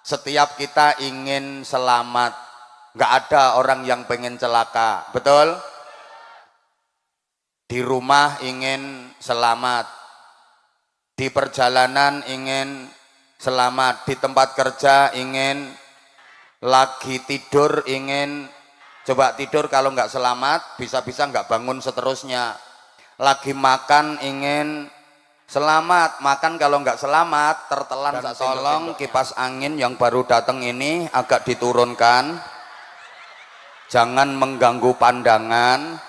Setiap kita ingin selamat, nggak ada orang yang pengen celaka, betul? Di rumah ingin selamat, di perjalanan ingin selamat, di tempat kerja ingin, lagi tidur ingin, coba tidur kalau nggak selamat bisa-bisa nggak bangun seterusnya. Lagi makan ingin selamat, makan kalau nggak selamat tertelan. Tolong kipas angin yang baru datang ini agak diturunkan, jangan mengganggu pandangan.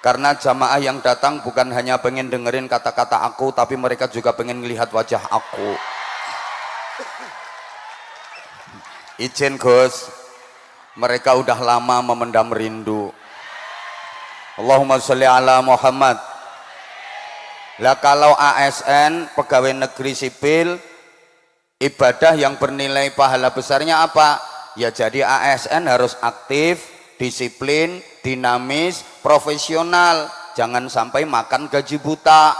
Karena jamaah yang datang bukan hanya pengen dengerin kata-kata aku, tapi mereka juga pengen melihat wajah aku. Izin Gus, mereka udah lama memendam rindu. Allahumma sholli ala Muhammad. Lah kalau ASN, pegawai negeri sipil, ibadah yang bernilai pahala besarnya apa? Ya jadi ASN harus aktif, disiplin, dinamis, profesional, jangan sampai makan gaji buta.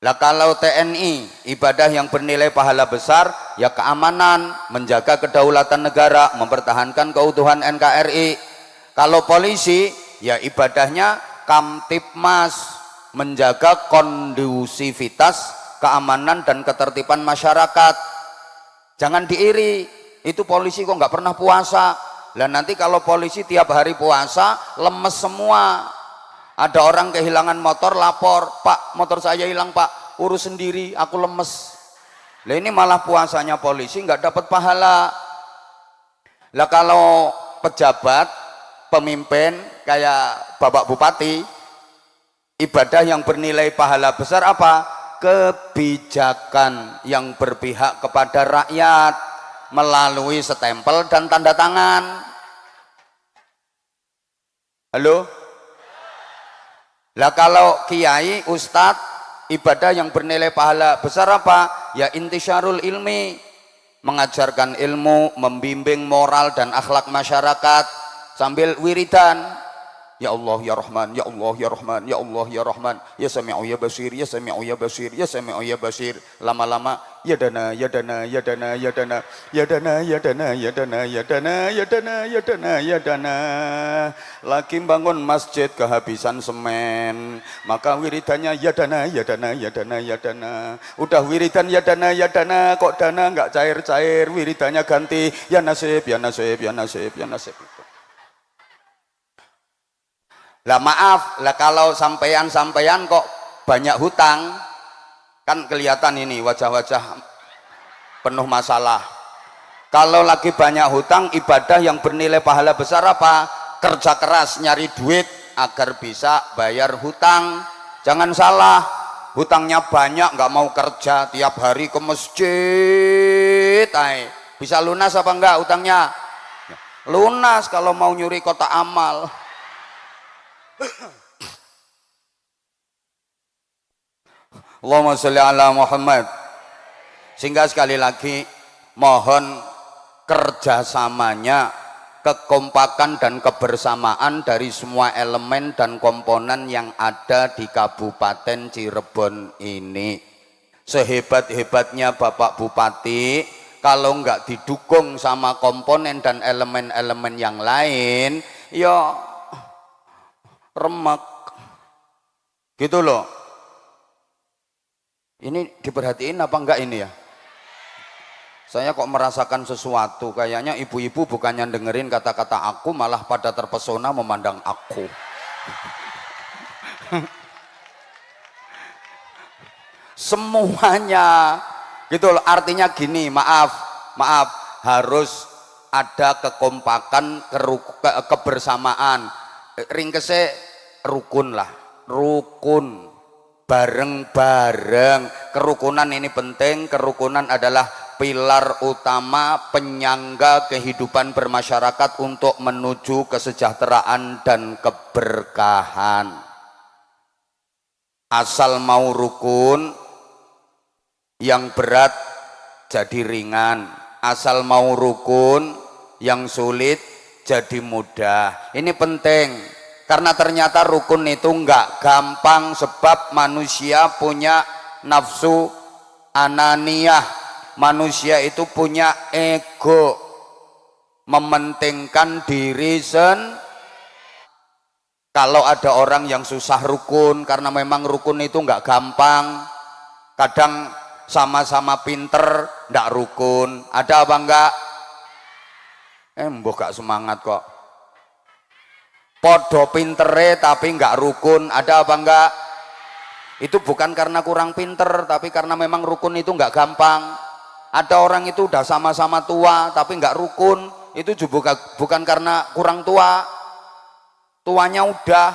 Lah kalau TNI, ibadah yang bernilai pahala besar ya keamanan, menjaga kedaulatan negara, mempertahankan keutuhan NKRI. Kalau polisi ya ibadahnya Kamtipmas, menjaga kondusivitas keamanan dan ketertiban masyarakat. Jangan diiri, itu polisi kok nggak pernah puasa. Lah nanti kalau polisi tiap hari puasa lemes semua. Ada orang kehilangan motor, lapor, Pak motor saya hilang Pak, urus sendiri, aku lemes. Lah ini malah puasanya polisi nggak dapat pahala. Lah kalau pejabat, pemimpin kayak Bapak Bupati, ibadah yang bernilai pahala besar apa? Kebijakan yang berpihak kepada rakyat melalui stempel dan tanda tangan. Halo? Lah kalau kiai, ustadz, ibadah yang bernilai pahala besar apa? Ya intisyarul ilmi, mengajarkan ilmu, membimbing moral dan akhlak masyarakat sambil wiridan. Ya Allah ya Rahman, ya Allah ya Rahman, ya Allah ya Rahman, ya Sami'u ya Basir, ya Sami'u ya Basir, ya Sami'u ya Basir. Lama-lama ya dana ya dana ya dana ya dana ya dana ya dana ya dana ya dana ya dana ya dana ya dana. Lagi bangun masjid kehabisan semen, maka wiridannya ya dana ya dana ya dana ya dana. Udah wiridan ya dana kok dana nggak cair-cair, wiridannya ganti ya nasib ya nasib ya nasib ya nasib. Lah maaf, lah kalau sampeyan kok banyak hutang, kan kelihatan ini wajah-wajah penuh masalah. Kalau lagi banyak hutang, ibadah yang bernilai pahala besar apa? Kerja keras nyari duit agar bisa bayar hutang. Jangan salah, hutangnya banyak nggak mau kerja, tiap hari ke masjid, bisa lunas apa enggak hutangnya? Lunas kalau mau nyuri kotak amal. Allahumma sholli ala Muhammad. Sehingga sekali lagi mohon kerjasamanya, kekompakan dan kebersamaan dari semua elemen dan komponen yang ada di Kabupaten Cirebon ini. Sehebat-hebatnya Bapak Bupati, kalau nggak didukung sama komponen dan elemen-elemen yang lain, ya remek gitu loh. Ini diperhatiin apa enggak ini ya? Saya kok merasakan sesuatu, kayaknya ibu-ibu bukannya dengerin kata-kata aku, malah pada terpesona memandang aku. Semuanya gitu loh. Artinya gini, maaf harus ada kekompakan, kebersamaan. Ringkese rukun lah, rukun bareng-bareng. Kerukunan ini penting. Kerukunan adalah pilar utama penyangga kehidupan bermasyarakat untuk menuju kesejahteraan dan keberkahan. Asal mau rukun, yang berat jadi ringan. Asal mau rukun, yang sulit jadi mudah. Ini penting karena ternyata rukun itu enggak gampang, sebab manusia punya nafsu ananiyah, manusia itu punya ego, mementingkan diri Kalau ada orang yang susah rukun, karena memang rukun itu nggak gampang, kadang sama-sama pinter nggak rukun, ada apa enggak? Mbok gak semangat kok. Podo pintere tapi nggak rukun, ada apa enggak? Itu bukan karena kurang pinter, tapi karena memang rukun itu nggak gampang. Ada orang itu udah sama-sama tua tapi nggak rukun, itu juga bukan karena kurang tua, tuanya udah,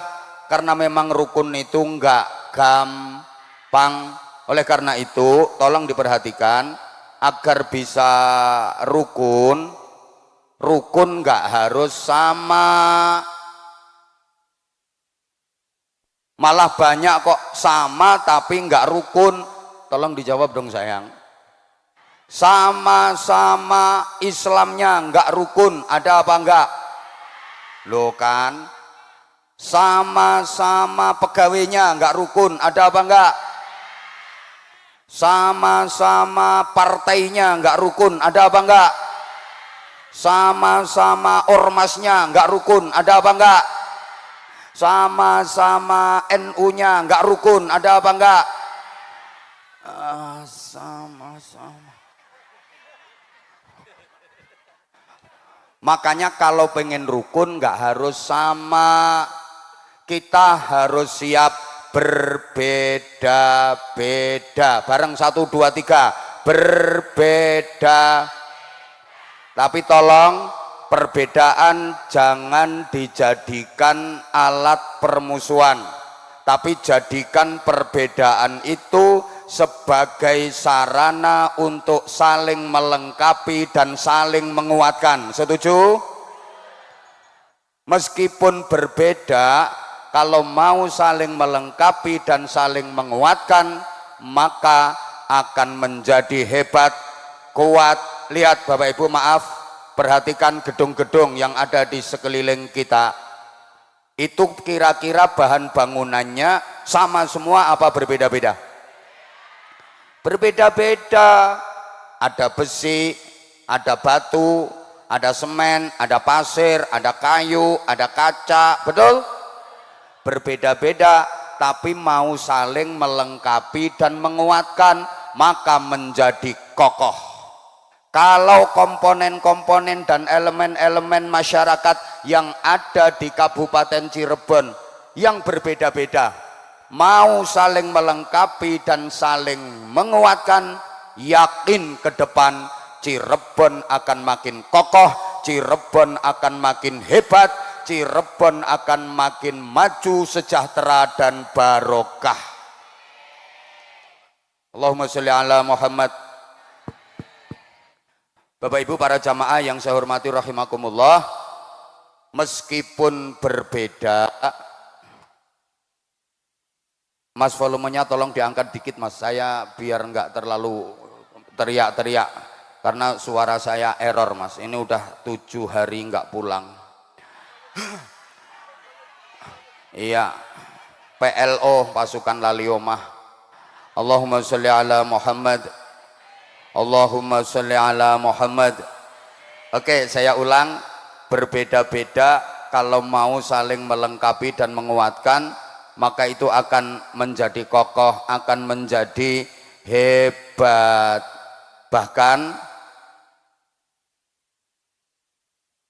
karena memang rukun itu nggak gampang. Oleh karena itu tolong diperhatikan, agar bisa rukun nggak harus sama. Malah banyak kok sama tapi nggak rukun. Tolong dijawab dong sayang. Sama-sama Islamnya nggak rukun, ada apa enggak? Loh kan, sama-sama pegawainya nggak rukun, ada apa enggak? Sama-sama partainya nggak rukun, ada apa enggak? Sama-sama ormasnya nggak rukun, ada apa enggak? Sama-sama NU-nya nggak rukun, ada apa enggak? Sama-sama. Makanya kalau pengen rukun nggak harus sama, kita harus siap berbeda-beda. Bareng 1, 2, 3, berbeda. Tapi tolong perbedaan jangan dijadikan alat permusuhan, tapi jadikan perbedaan itu sebagai sarana untuk saling melengkapi dan saling menguatkan. Setuju? Meskipun berbeda, kalau mau saling melengkapi dan saling menguatkan, maka akan menjadi hebat, kuat. Lihat Bapak Ibu, maaf, perhatikan gedung-gedung yang ada di sekeliling kita. Itu kira-kira bahan bangunannya sama semua apa berbeda-beda? Berbeda-beda. Ada besi, ada batu, ada semen, ada pasir, ada kayu, ada kaca, betul? Berbeda-beda, tapi mau saling melengkapi dan menguatkan, maka menjadi kokoh. Kalau komponen-komponen dan elemen-elemen masyarakat yang ada di Kabupaten Cirebon yang berbeda-beda mau saling melengkapi dan saling menguatkan, yakin ke depan Cirebon akan makin kokoh, Cirebon akan makin hebat, Cirebon akan makin maju, sejahtera dan barokah. Allahumma sholli ala Muhammad. Bapak Ibu para jamaah yang saya hormati rahimakumullah, meskipun berbeda, Mas volumenya tolong diangkat dikit Mas, saya biar enggak terlalu teriak-teriak karena suara saya error Mas, ini udah 7 hari enggak pulang. Iya, PLO, pasukan Laliomah. Allahumma sholli ala Muhammad, Allahumma sholli ala Muhammad. Oke, saya ulang, berbeda-beda kalau mau saling melengkapi dan menguatkan, maka itu akan menjadi kokoh, akan menjadi hebat. Bahkan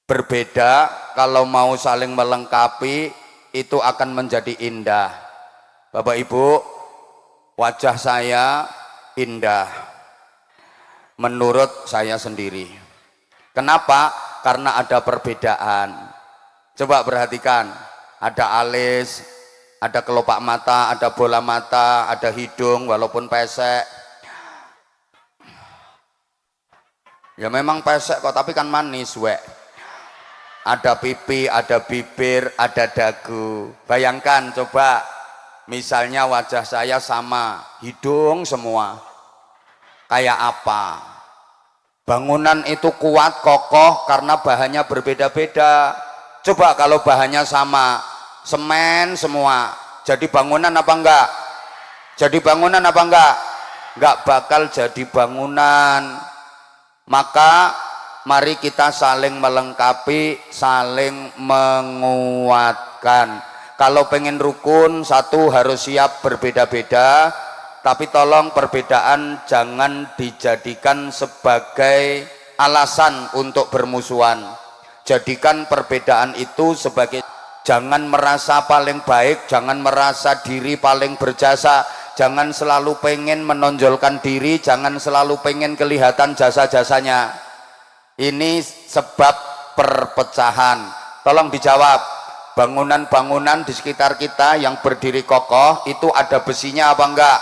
berbeda kalau mau saling melengkapi itu akan menjadi indah. Bapak Ibu, wajah saya indah menurut saya sendiri. Kenapa? Karena ada perbedaan. Coba perhatikan, ada alis, ada kelopak mata, ada bola mata, ada hidung walaupun pesek. Ya memang pesek kok, tapi kan manis wek. Ada pipi, ada bibir, ada dagu. Bayangkan coba, misalnya wajah saya sama, hidung semua. Kayak apa? Bangunan itu kuat, kokoh karena bahannya berbeda-beda. Coba kalau bahannya sama, semen semua, jadi bangunan apa enggak? Jadi bangunan apa enggak? nggak bakal jadi bangunan. Maka mari kita saling melengkapi, saling menguatkan. Kalau pengen rukun, satu harus siap berbeda-beda, tapi tolong perbedaan jangan dijadikan sebagai alasan untuk bermusuhan. Jadikan perbedaan itu sebagai, jangan merasa paling baik, jangan merasa diri paling berjasa, jangan selalu pengen menonjolkan diri, jangan selalu pengen kelihatan jasa-jasanya. Ini sebab perpecahan. Tolong dijawab. Bangunan-bangunan di sekitar kita yang berdiri kokoh itu ada besinya apa enggak?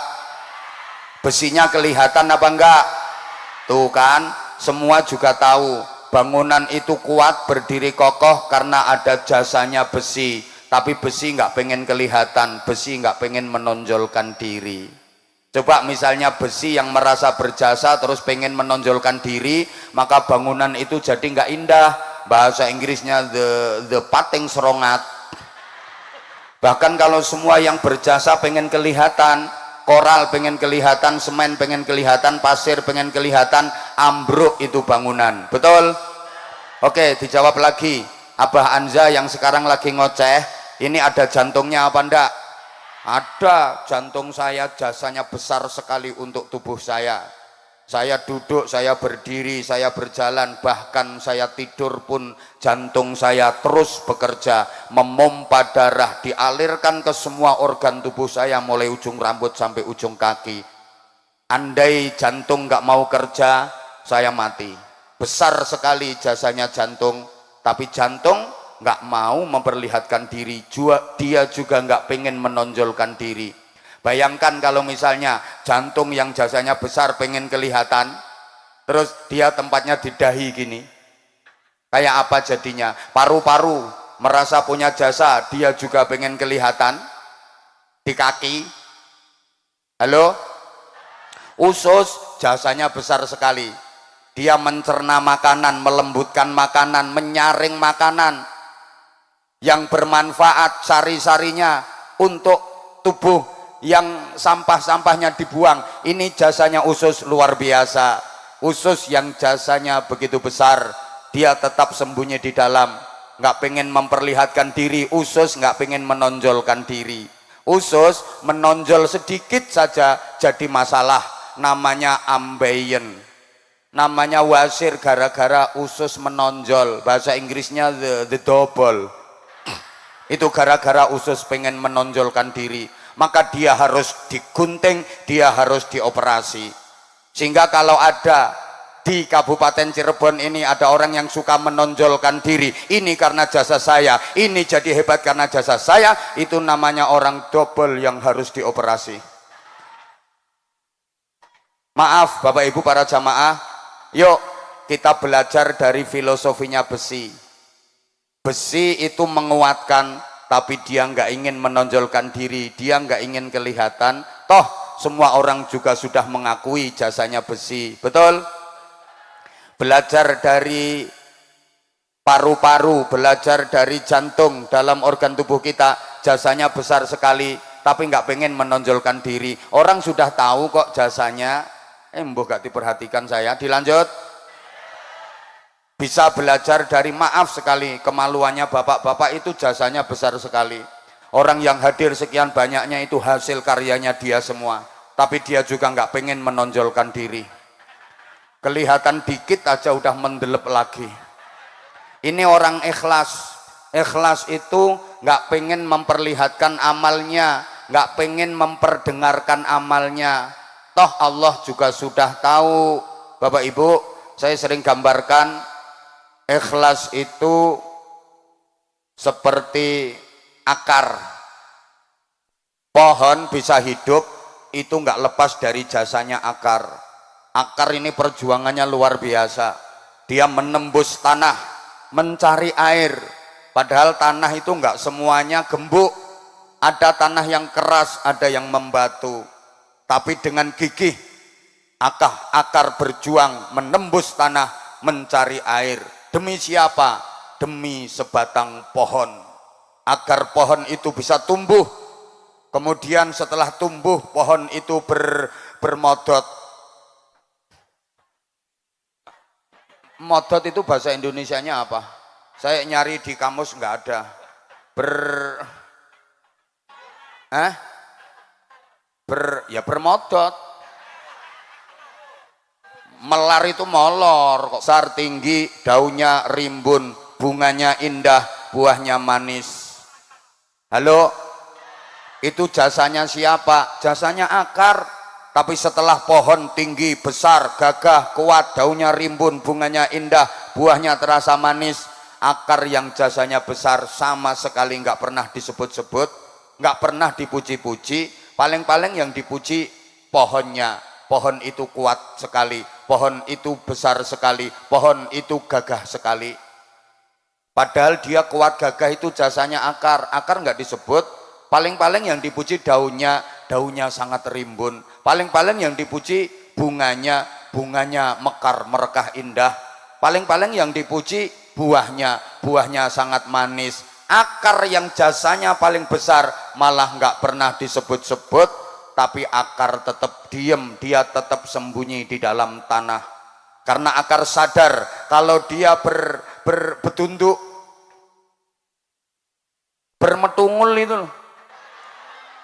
Besinya kelihatan apa enggak? Tuh kan, semua juga tahu bangunan itu kuat berdiri kokoh karena ada jasanya besi. Tapi besi nggak pengen kelihatan, besi nggak pengen menonjolkan diri. Coba misalnya besi yang merasa berjasa terus pengen menonjolkan diri, maka bangunan itu jadi nggak indah. Bahasa Inggrisnya the pating serongat. Bahkan kalau semua yang berjasa pengen kelihatan, koral pengen kelihatan, semen pengen kelihatan, pasir pengen kelihatan, ambruk itu bangunan. Betul? Oke, dijawab lagi. Abah Anza yang sekarang lagi ngoceh, ini ada jantungnya apa enggak? Ada. Jantung saya jasanya besar sekali untuk tubuh saya. Saya duduk, saya berdiri, saya berjalan, bahkan saya tidur pun jantung saya terus bekerja, memompa darah, dialirkan ke semua organ tubuh saya mulai ujung rambut sampai ujung kaki. Andai jantung nggak mau kerja, saya mati. Besar sekali jasanya jantung, tapi jantung nggak mau memperlihatkan diri, dia juga nggak pengen menonjolkan diri. Bayangkan kalau misalnya jantung yang jasanya besar pengen kelihatan, terus dia tempatnya di dahi gini, kayak apa jadinya? Paru-paru merasa punya jasa, dia juga pengen kelihatan. Di kaki, halo? Usus jasanya besar sekali, dia mencerna makanan, melembutkan makanan, menyaring makanan yang bermanfaat, sari-sarinya untuk tubuh yang sampah-sampahnya dibuang. Ini jasanya usus luar biasa. Usus yang jasanya begitu besar, dia tetap sembunyi di dalam, nggak pengen memperlihatkan diri. Usus nggak pengen menonjolkan diri. Usus menonjol sedikit saja jadi masalah, namanya ambeien, namanya wasir, gara-gara usus menonjol. Bahasa Inggrisnya the double. Itu gara-gara usus pengen menonjolkan diri, maka dia harus digunting, dia harus dioperasi. Sehingga kalau ada di Kabupaten Cirebon ini ada orang yang suka menonjolkan diri, ini karena jasa saya, ini jadi hebat karena jasa saya, itu namanya orang double yang harus dioperasi. Maaf Bapak Ibu para jamaah, yuk kita belajar dari filosofinya besi. Besi itu menguatkan, tapi dia nggak ingin menonjolkan diri, dia nggak ingin kelihatan. Toh semua orang juga sudah mengakui jasanya besi, betul? Belajar dari paru-paru, belajar dari jantung, dalam organ tubuh kita jasanya besar sekali, tapi nggak pengen menonjolkan diri. Orang sudah tahu kok jasanya, mbok gak diperhatikan saya. Dilanjut. Bisa belajar dari, maaf sekali, kemaluannya bapak-bapak itu jasanya besar sekali. Orang yang hadir sekian banyaknya itu hasil karyanya dia semua, tapi dia juga nggak pengen menonjolkan diri. Kelihatan dikit aja udah mendelep lagi. Ini orang ikhlas. Ikhlas itu nggak pengen memperlihatkan amalnya, nggak pengen memperdengarkan amalnya. Toh Allah juga sudah tahu. Bapak Ibu, saya sering gambarkan ikhlas itu seperti akar. Pohon bisa hidup itu nggak lepas dari jasanya akar. Akar ini perjuangannya luar biasa. Dia menembus tanah, mencari air. Padahal tanah itu nggak semuanya gembuk. Ada tanah yang keras, ada yang membatu. Tapi dengan gigih, akar berjuang menembus tanah, mencari air. Demi siapa? Demi sebatang pohon. Agar pohon itu bisa tumbuh. Kemudian setelah tumbuh, pohon itu bermodot. Modot itu bahasa Indonesianya apa? Saya nyari di kamus nggak ada. Ya bermodot. Melar itu molor, kok besar tinggi, daunnya rimbun, bunganya indah, buahnya manis. Halo, itu jasanya siapa? Jasanya akar. Tapi setelah pohon tinggi, besar, gagah, kuat, daunnya rimbun, bunganya indah, buahnya terasa manis, akar yang jasanya besar sama sekali nggak pernah disebut-sebut, nggak pernah dipuji-puji. Paling-paling yang dipuji pohonnya. Pohon itu kuat sekali, pohon itu besar sekali, pohon itu gagah sekali. Padahal dia kuat gagah itu jasanya akar. Akar nggak disebut. Paling-paling yang dipuji daunnya, daunnya sangat rimbun. Paling-paling yang dipuji bunganya, bunganya mekar merekah indah. Paling-paling yang dipuji buahnya, buahnya sangat manis. Akar yang jasanya paling besar malah nggak pernah disebut-sebut. Tapi akar tetap diem, dia tetap sembunyi di dalam tanah. Karena akar sadar kalau dia bertunduk, bermetungul itu.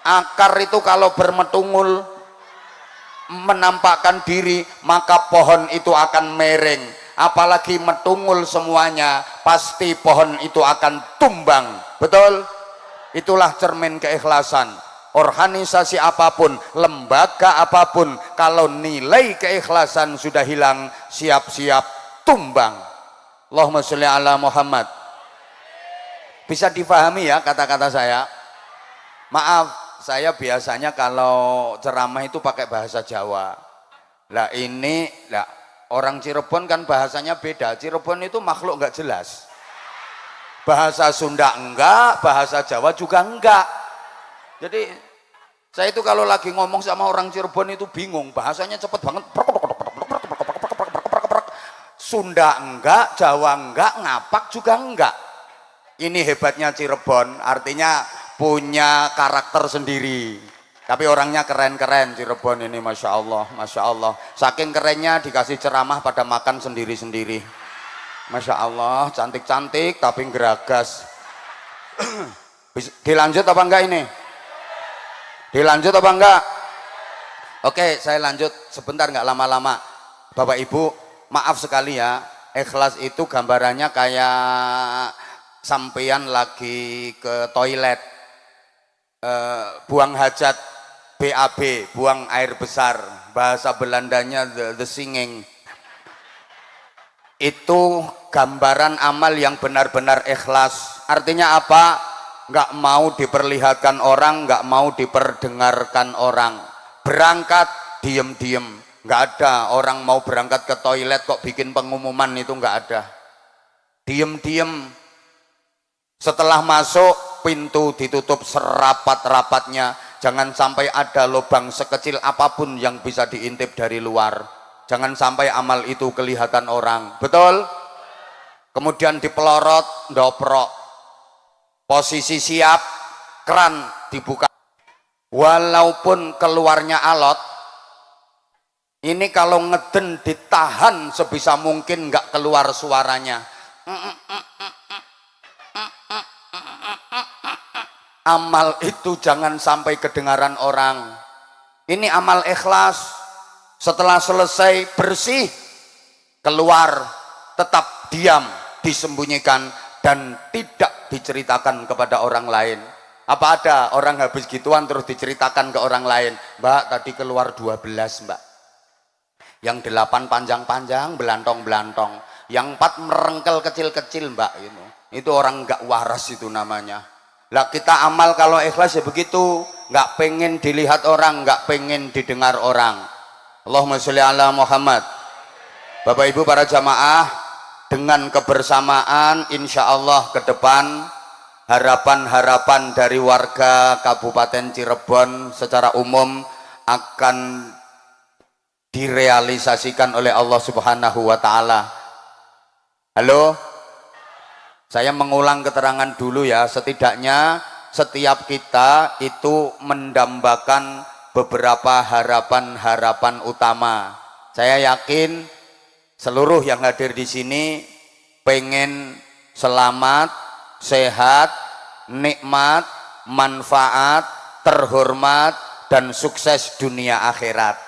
Akar itu kalau bermetungul, menampakkan diri, maka pohon itu akan mereng. Apalagi metungul semuanya, pasti pohon itu akan tumbang. Betul? Itulah cermin keikhlasan. Organisasi apapun, lembaga apapun, kalau nilai keikhlasan sudah hilang, siap-siap tumbang. Allahumma sholli ala Muhammad. Bisa difahami ya kata-kata saya? Maaf, saya biasanya kalau ceramah itu pakai bahasa Jawa. Lah ini, lah orang Cirebon kan bahasanya beda. Cirebon itu makhluk nggak jelas. Bahasa Sunda enggak, bahasa Jawa juga enggak. Jadi saya itu kalau lagi ngomong sama orang Cirebon itu bingung, bahasanya cepet banget. Sunda enggak, Jawa enggak, ngapak juga enggak. Ini hebatnya Cirebon, artinya punya karakter sendiri. Tapi orangnya keren-keren Cirebon ini, Masya Allah, Masya Allah. Saking kerennya dikasih ceramah pada makan sendiri-sendiri. Masya Allah, cantik-cantik tapi geragas. Dilanjut apa enggak ini? Dilanjut apa enggak? Oke, saya lanjut sebentar, enggak lama-lama. Bapak Ibu, maaf sekali ya, ikhlas itu gambarannya kayak sampean lagi ke toilet, buang hajat, BAB, buang air besar, bahasa Belandanya the singing. Itu gambaran amal yang benar-benar ikhlas. Artinya apa? Nggak mau diperlihatkan orang, nggak mau diperdengarkan orang. Berangkat diem-diem, nggak ada orang mau berangkat ke toilet kok bikin pengumuman, itu nggak ada. Diem-diem. Setelah masuk, pintu ditutup serapat-rapatnya. Jangan sampai ada lubang sekecil apapun yang bisa diintip dari luar. Jangan sampai amal itu kelihatan orang. Betul? Kemudian dipelorot, ndoprok. Posisi siap, keran dibuka. Walaupun keluarnya alot, ini kalau ngeden ditahan sebisa mungkin nggak keluar suaranya. Amal itu jangan sampai kedengaran orang. Ini amal ikhlas. Setelah selesai bersih, keluar, tetap diam, disembunyikan dan tidak diceritakan kepada orang lain. Apa ada orang habis gituan terus diceritakan ke orang lain? Mbak, tadi keluar 12 mbak. Yang 8 panjang-panjang, belantong-belantong. Yang 4 merengkel kecil-kecil mbak. Itu orang nggak waras itu namanya. Lah kita amal kalau ikhlas ya begitu. Nggak pengen dilihat orang, nggak pengen didengar orang. Allahumma sholli ala Muhammad. Bapak Ibu para jamaah, dengan kebersamaan insya Allah ke depan harapan-harapan dari warga Kabupaten Cirebon secara umum akan direalisasikan oleh Allah Subhanahu wa Ta'ala. Halo, saya mengulang keterangan dulu ya. Setidaknya setiap kita itu mendambakan beberapa harapan-harapan utama. Saya yakin seluruh yang hadir di sini pengen selamat, sehat, nikmat, manfaat, terhormat, dan sukses dunia akhirat.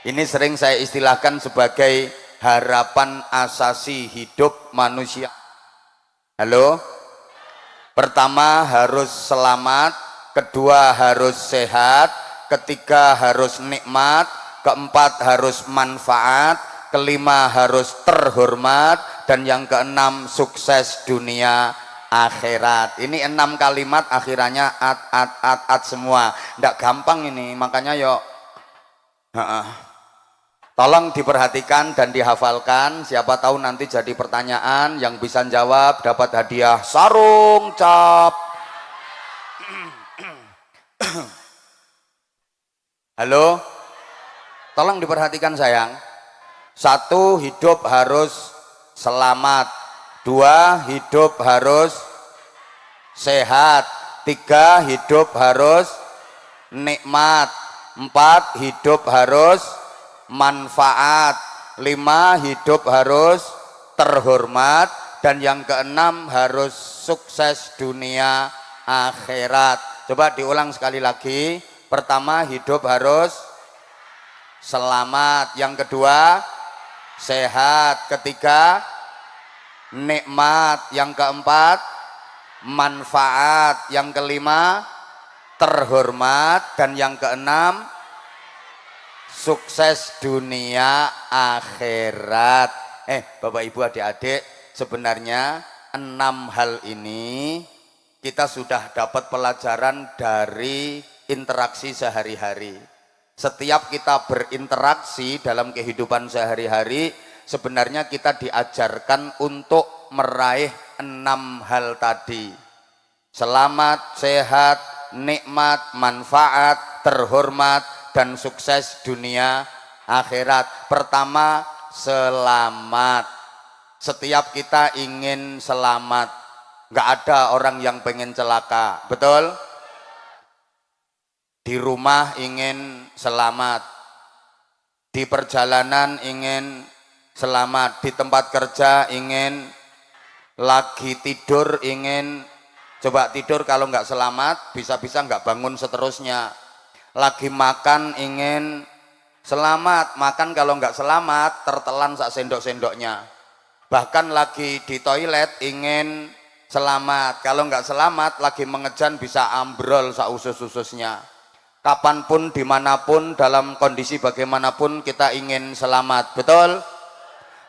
Ini sering saya istilahkan sebagai harapan asasi hidup manusia. Halo? Pertama harus selamat, kedua harus sehat, ketiga harus nikmat, keempat harus manfaat, kelima harus terhormat, dan yang keenam sukses dunia akhirat. Ini 6 kalimat akhirannya at semua. Nggak gampang ini, makanya yuk tolong diperhatikan dan dihafalkan. Siapa tahu nanti jadi pertanyaan, yang bisa jawab dapat hadiah sarung cap. Halo? Tolong diperhatikan sayang. 1, hidup harus selamat. 2, hidup harus sehat. 3, hidup harus nikmat. 4, hidup harus manfaat. 5, hidup harus terhormat. Dan yang keenam harus sukses dunia akhirat. Coba diulang sekali lagi. Pertama, hidup harus selamat. Yang kedua, sehat. Ketiga, nikmat. Yang keempat, manfaat. Yang kelima, terhormat. Dan yang keenam, sukses dunia akhirat. Bapak Ibu adik-adik, sebenarnya 6 hal ini kita sudah dapat pelajaran dari interaksi sehari-hari. Setiap kita berinteraksi dalam kehidupan sehari-hari, sebenarnya kita diajarkan untuk meraih 6 hal tadi. Selamat, sehat, nikmat, manfaat, terhormat, dan sukses dunia akhirat. Pertama, selamat. Setiap kita ingin selamat. Nggak ada orang yang pengen celaka, betul? Di rumah ingin selamat, di perjalanan ingin selamat, di tempat kerja ingin, lagi tidur ingin. Coba tidur kalau nggak selamat, bisa-bisa nggak bangun seterusnya. Lagi makan ingin selamat, makan kalau nggak selamat tertelan sak sendok-sendoknya. Bahkan lagi di toilet ingin selamat, kalau nggak selamat lagi mengejan bisa ambrol sak usus-ususnya. Kapanpun, dimanapun, dalam kondisi bagaimanapun kita ingin selamat, betul?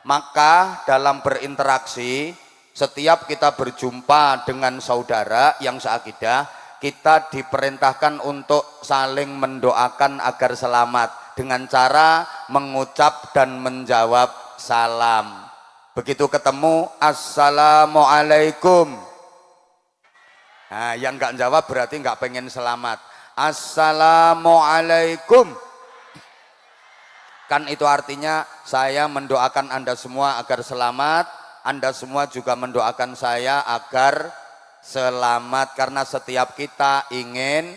Maka dalam berinteraksi, setiap kita berjumpa dengan saudara yang seakidah, kita diperintahkan untuk saling mendoakan agar selamat dengan cara mengucap dan menjawab salam. Begitu ketemu, assalamualaikum. Nah, yang nggak jawab berarti nggak pengen selamat. Assalamualaikum. Kan itu artinya saya mendoakan Anda semua agar selamat, Anda semua juga mendoakan saya agar selamat, karena setiap kita ingin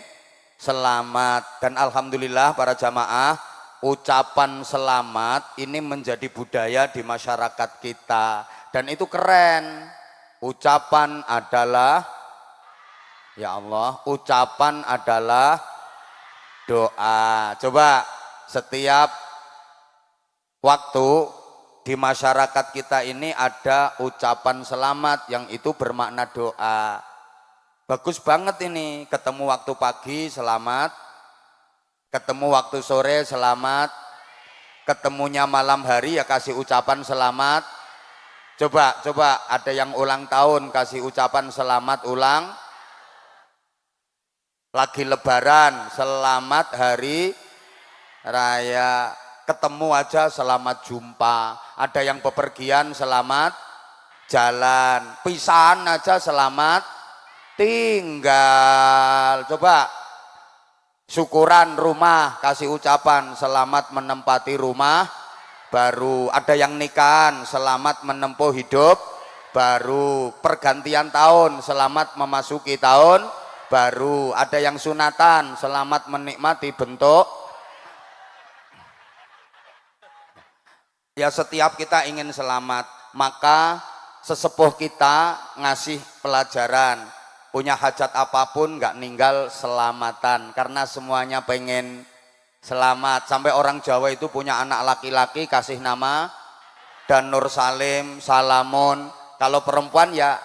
selamat. Dan alhamdulillah para jamaah, ucapan selamat ini menjadi budaya di masyarakat kita, dan itu keren. Ucapan adalah, ya Allah, ucapan adalah doa. Coba setiap waktu di masyarakat kita ini ada ucapan selamat yang itu bermakna doa. Bagus banget ini, ketemu waktu pagi selamat, ketemu waktu sore selamat, ketemunya malam hari ya kasih ucapan selamat. Coba ada yang ulang tahun kasih ucapan selamat ulang. Lagi lebaran, selamat hari raya. Ketemu aja selamat jumpa. Ada yang bepergian selamat jalan. Pisahan aja selamat tinggal. Coba syukuran rumah kasih ucapan selamat menempati rumah baru. Ada yang nikahan selamat menempuh hidup baru. Pergantian tahun selamat memasuki tahun baru. Ada yang sunatan, selamat menikmati bentuk. Ya setiap kita ingin selamat, maka sesepuh kita ngasih pelajaran, punya hajat apapun nggak ninggal selamatan, karena semuanya pengen selamat. Sampai orang Jawa itu punya anak laki-laki kasih nama dan Nur Salim, Salamun. Kalau perempuan ya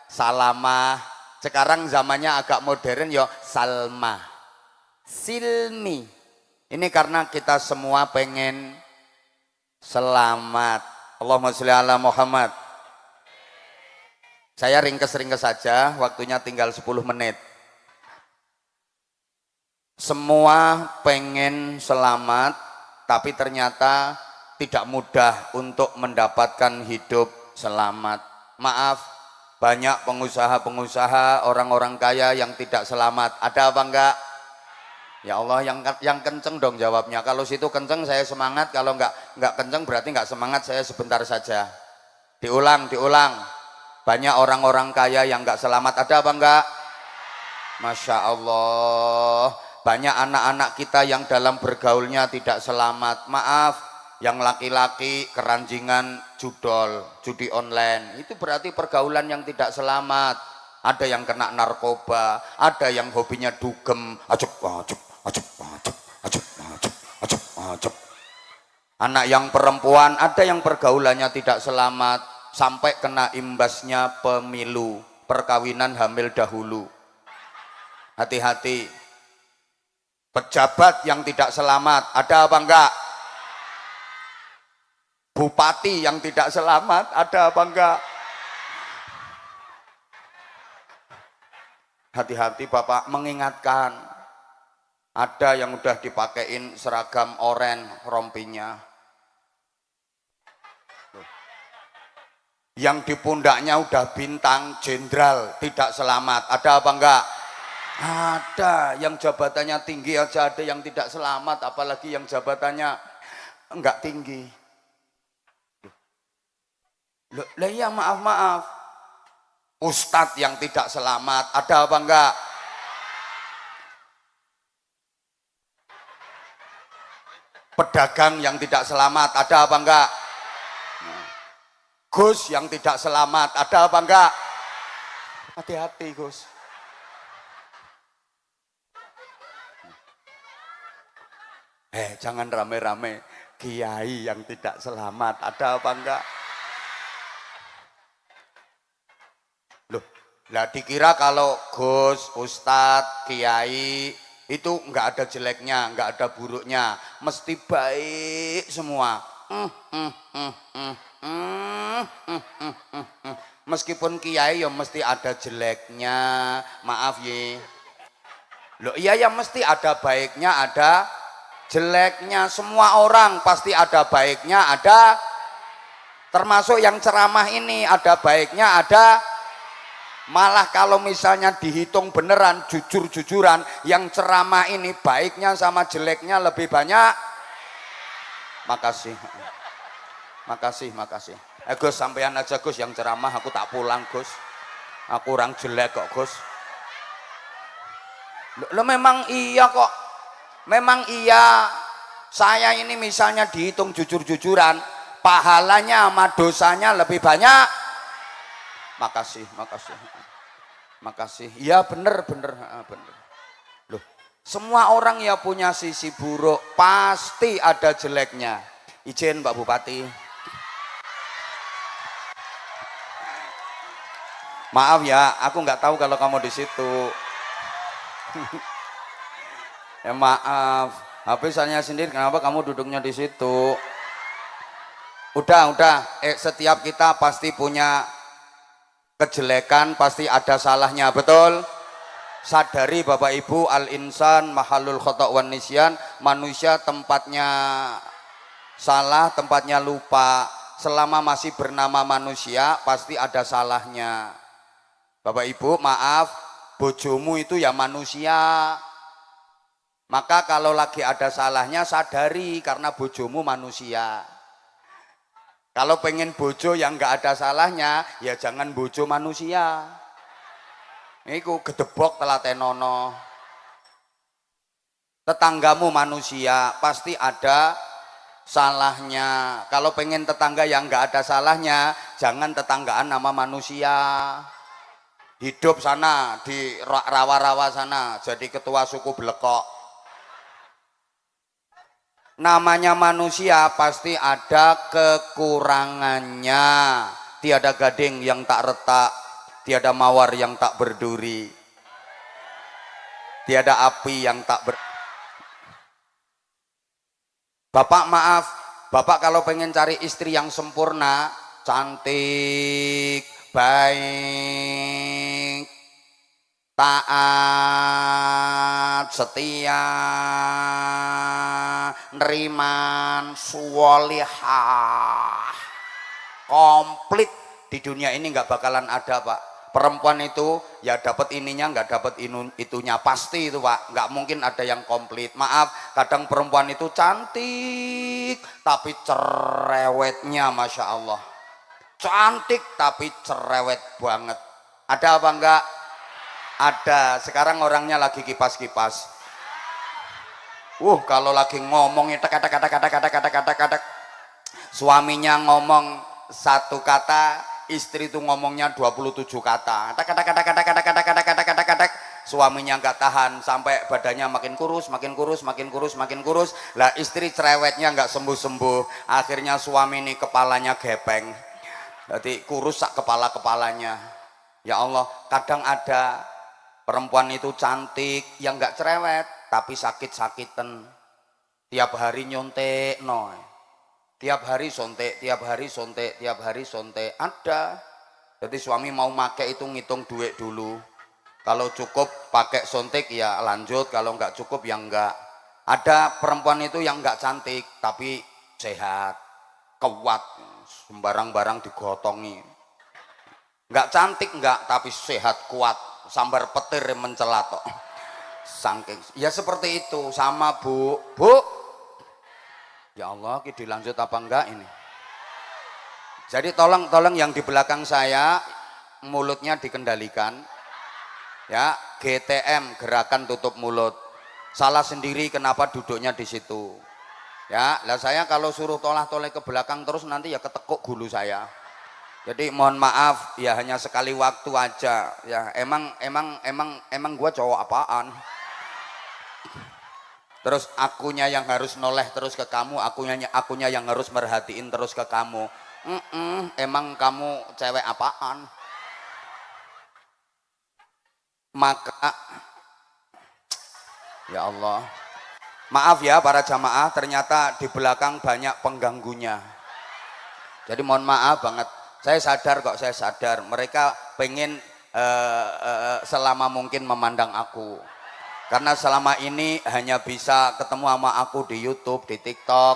Salamah. Sekarang zamannya agak modern ya Salma, Silmi. Ini karena kita semua pengen selamat. Allahumma sholli ala Muhammad. Saya ringkes-ringkes saja, waktunya tinggal 10 menit. Semua pengen selamat, tapi ternyata tidak mudah untuk mendapatkan hidup selamat. Maaf, banyak pengusaha-pengusaha, orang-orang kaya yang tidak selamat. Ada apa enggak? Ya Allah, yang kenceng dong jawabnya. Kalau situ kenceng saya semangat, kalau enggak kenceng berarti enggak semangat, saya sebentar saja. Diulang. Banyak orang-orang kaya yang enggak selamat. Ada apa enggak? Masya Allah. Banyak anak-anak kita yang dalam bergaulnya tidak selamat. Maaf, yang laki-laki keranjingan judol, judi online. Itu berarti pergaulan yang tidak selamat. Ada yang kena narkoba, ada yang hobinya dugem. Anak yang perempuan, ada yang pergaulannya tidak selamat, sampai kena imbasnya pemilu, perkawinan hamil dahulu. Hati-hati. Pejabat yang tidak selamat, ada apa enggak? Bupati yang tidak selamat, ada apa enggak? Hati-hati Bapak, mengingatkan. Ada yang udah dipakein seragam oren rompinya, yang di pundaknya udah bintang jenderal, tidak selamat. Ada apa enggak? Ada. Yang jabatannya tinggi aja ada yang tidak selamat, apalagi yang jabatannya enggak tinggi. Lah ya, maaf. Ustadz yang tidak selamat, ada apa enggak? Pedagang yang tidak selamat, ada apa enggak? Gus yang tidak selamat, ada apa enggak? Hati-hati Gus. Jangan rame-rame. Kiai yang tidak selamat, ada apa enggak? Loh, lah dikira kalau Gus, Ustadz, Kiai itu enggak ada jeleknya, enggak ada buruknya, mesti baik semua. Meskipun kiai ya mesti ada jeleknya, maaf ye. Loh iya ya, mesti ada baiknya, ada jeleknya. Semua orang pasti ada baiknya, ada, termasuk yang ceramah ini ada baiknya, ada. Malah kalau misalnya dihitung beneran, jujur-jujuran, yang ceramah ini baiknya sama jeleknya lebih banyak. Makasih. Gus, sampean aja Gus yang ceramah, aku tak pulang Gus. Aku orang jelek kok Gus. Lo memang iya kok. Memang iya. Saya ini misalnya dihitung jujur-jujuran, pahalanya sama dosanya lebih banyak. Makasih. Iya bener. Loh, semua orang ya punya sisi buruk, pasti ada jeleknya. Izin Pak Bupati. Maaf ya, aku nggak tahu kalau kamu di situ. Ya maaf. Habis saya sendiri, kenapa kamu duduknya di situ? Udah. Setiap kita pasti punya kejelekan, pasti ada salahnya, betul? Sadari Bapak Ibu, al-insan mahalul khata' wan nisyan, manusia tempatnya salah, tempatnya lupa. Selama masih bernama manusia pasti ada salahnya. Bapak Ibu, maaf, bojomu itu ya manusia. Maka kalau lagi ada salahnya sadari, karena bojomu manusia. Kalau pengen bojo yang nggak ada salahnya, ya jangan bojo manusia. Iku gedebok telatenono. Tetanggamu manusia pasti ada salahnya. Kalau pengen tetangga yang nggak ada salahnya, jangan tetanggaan nama manusia. Hidup sana di rawa-rawa sana jadi ketua suku Blekok. Namanya manusia pasti ada kekurangannya. Tiada gading yang tak retak, tiada mawar yang tak berduri, tiada api yang tak Bapak maaf, Bapak kalau pengen cari istri yang sempurna, cantik, baik, taat, setia, neriman, sholihah, komplit. Di dunia ini nggak bakalan ada, Pak. Perempuan itu ya dapat ininya nggak dapat itunya, pasti itu, Pak. Nggak mungkin ada yang komplit. Maaf, kadang perempuan itu cantik tapi cerewetnya Masya Allah, cantik tapi cerewet banget. Ada apa enggak? Ada. Sekarang orangnya lagi kipas-kipas. Kalau lagi ngomongnya kata suaminya ngomong satu kata, istri itu ngomongnya 27 kata. Suaminya nggak tahan sampai badannya makin kurus, makin kurus, makin kurus, makin kurus. Lah istri cerewetnya nggak sembuh-sembuh. Akhirnya suami ini kepalanya gepeng. Jadi kurus sak kepalanya. Ya Allah, kadang ada perempuan itu cantik yang nggak cerewet tapi sakit-sakitan. Tiap hari nyontek no. Tiap hari sontek, tiap hari sontek, tiap hari sontek. Ada. Jadi suami mau make itu ngitung duit dulu. Kalau cukup pakai sontek ya lanjut, kalau nggak cukup ya enggak. Ada perempuan itu yang nggak cantik tapi sehat, kuat, sembarang-barang digotongi. Nggak cantik enggak, tapi sehat, kuat, sambar petir mencelat kok. Saking. Ya seperti itu sama Bu. Ya Allah, dilanjut apa enggak ini? Jadi tolong yang di belakang saya mulutnya dikendalikan. Ya, GTM, gerakan tutup mulut. Salah sendiri kenapa duduknya di situ. Ya, lah saya kalau suruh tolah-toleh ke belakang terus nanti ya ketekuk gulu saya. Jadi mohon maaf, ya hanya sekali waktu aja. Ya, emang gua cowok apaan? Terus akunya yang harus noleh terus ke kamu, akunya yang harus merhatiin terus ke kamu. Emang kamu cewek apaan? Maka ya Allah, maaf ya para jamaah, ternyata di belakang banyak pengganggunya. Jadi mohon maaf banget. Saya sadar mereka pengen selama mungkin memandang aku. Karena selama ini hanya bisa ketemu sama aku di YouTube, di TikTok.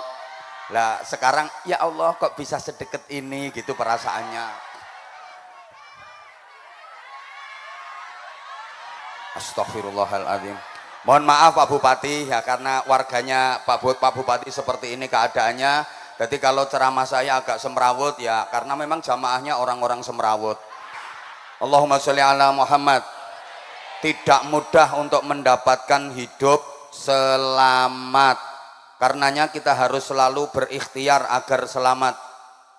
Lah sekarang ya Allah kok bisa sedekat ini gitu perasaannya. Astagfirullahaladzim. Mohon maaf Pak Bupati ya, karena warganya Pak Bupati seperti ini keadaannya. Jadi kalau ceramah saya agak semrawut ya karena memang jamaahnya orang-orang semrawut. Allahumma sholli ala Muhammad. Tidak mudah untuk mendapatkan hidup selamat. Karenanya kita harus selalu berikhtiar agar selamat.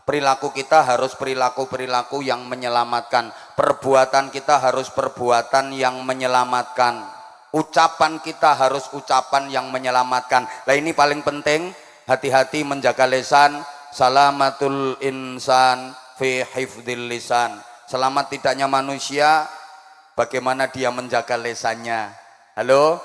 Perilaku kita harus perilaku yang menyelamatkan. Perbuatan kita harus perbuatan yang menyelamatkan. Ucapan kita harus ucapan yang menyelamatkan. Nah ini paling penting, hati-hati menjaga lisan. Salamatul insan fi hifdzil lisan. Selamat tidaknya manusia bagaimana dia menjaga lisannya. Halo?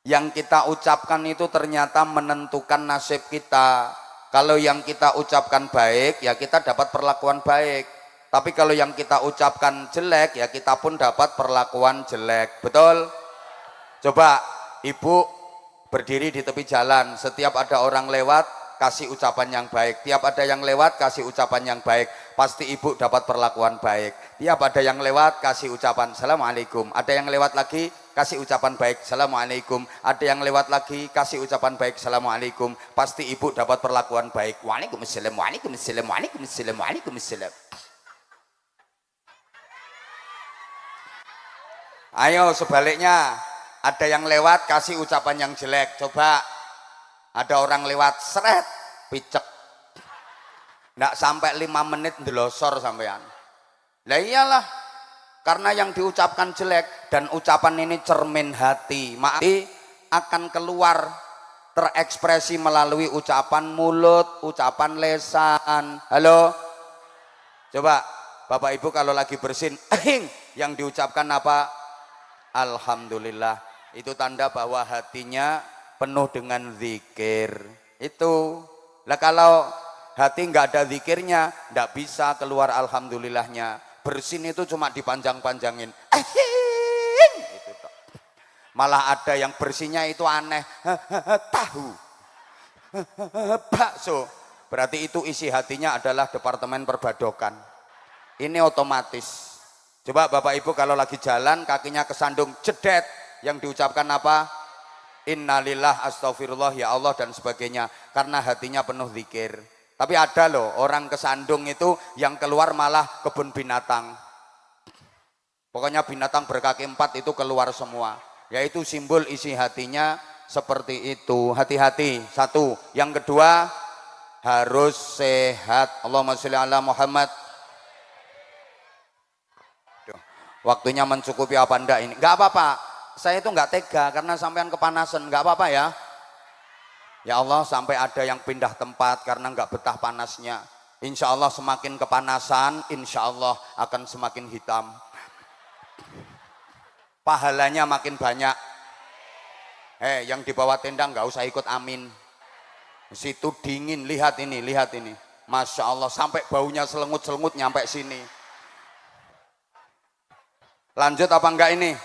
Yang kita ucapkan itu ternyata menentukan nasib kita. Kalau yang kita ucapkan baik, ya kita dapat perlakuan baik. Tapi kalau yang kita ucapkan jelek, ya kita pun dapat perlakuan jelek. Betul? Coba ibu berdiri di tepi jalan, setiap ada orang lewat, kasih ucapan yang baik. Tiap ada yang lewat, kasih ucapan yang baik. Pasti ibu dapat perlakuan baik. Tiap ada yang lewat, kasih ucapan Assalamualaikum. Ada yang lewat lagi, kasih ucapan baik Assalamualaikum. Ada yang lewat lagi, kasih ucapan baik Assalamualaikum. Pasti ibu dapat perlakuan baik. Waalaikumsalam, waalaikumsalam, waalaikumsalam, waalaikumsalam. Ayo sebaliknya, ada yang lewat kasih ucapan yang jelek. Coba ada orang lewat seret picek, nggak sampai 5 menit ndelosor sampean. Lah iyalah, karena yang diucapkan jelek, dan ucapan ini cermin hati. Hati akan keluar terekspresi melalui ucapan mulut, ucapan lesan. Halo, coba Bapak Ibu kalau lagi bersin yang diucapkan apa? Alhamdulillah. Itu tanda bahwa hatinya penuh dengan zikir. Itu lah, kalau hati nggak ada zikirnya, nggak bisa keluar alhamdulillahnya. Bersin itu cuma dipanjang-panjangin. Gitu toh. Malah ada yang bersihnya itu aneh. Tahu, bakso. Berarti itu isi hatinya adalah departemen perbadokan. Ini otomatis. Coba Bapak Ibu kalau lagi jalan kakinya kesandung jedet, yang diucapkan apa? Innalillah, astagfirullah, ya Allah dan sebagainya, karena hatinya penuh zikir. Tapi ada loh orang kesandung itu yang keluar malah kebun binatang. Pokoknya binatang berkaki 4 itu keluar semua. Yaitu simbol isi hatinya seperti itu. Hati-hati. Satu. Yang kedua harus sehat. Allahumma sholli ala Muhammad. Waktunya mencukupi apa enggak ini? Enggak apa-apa, saya itu enggak tega karena sampean kepanasan. Enggak apa-apa ya. Ya Allah, sampai ada yang pindah tempat karena enggak betah panasnya. Insya Allah semakin kepanasan, insya Allah akan semakin hitam. Pahalanya makin banyak. Yang di bawah tenda enggak usah ikut amin. Situ dingin, lihat ini, lihat ini. Masya Allah, sampai baunya selengut-selengut nyampe sini. Lanjut apa enggak ini?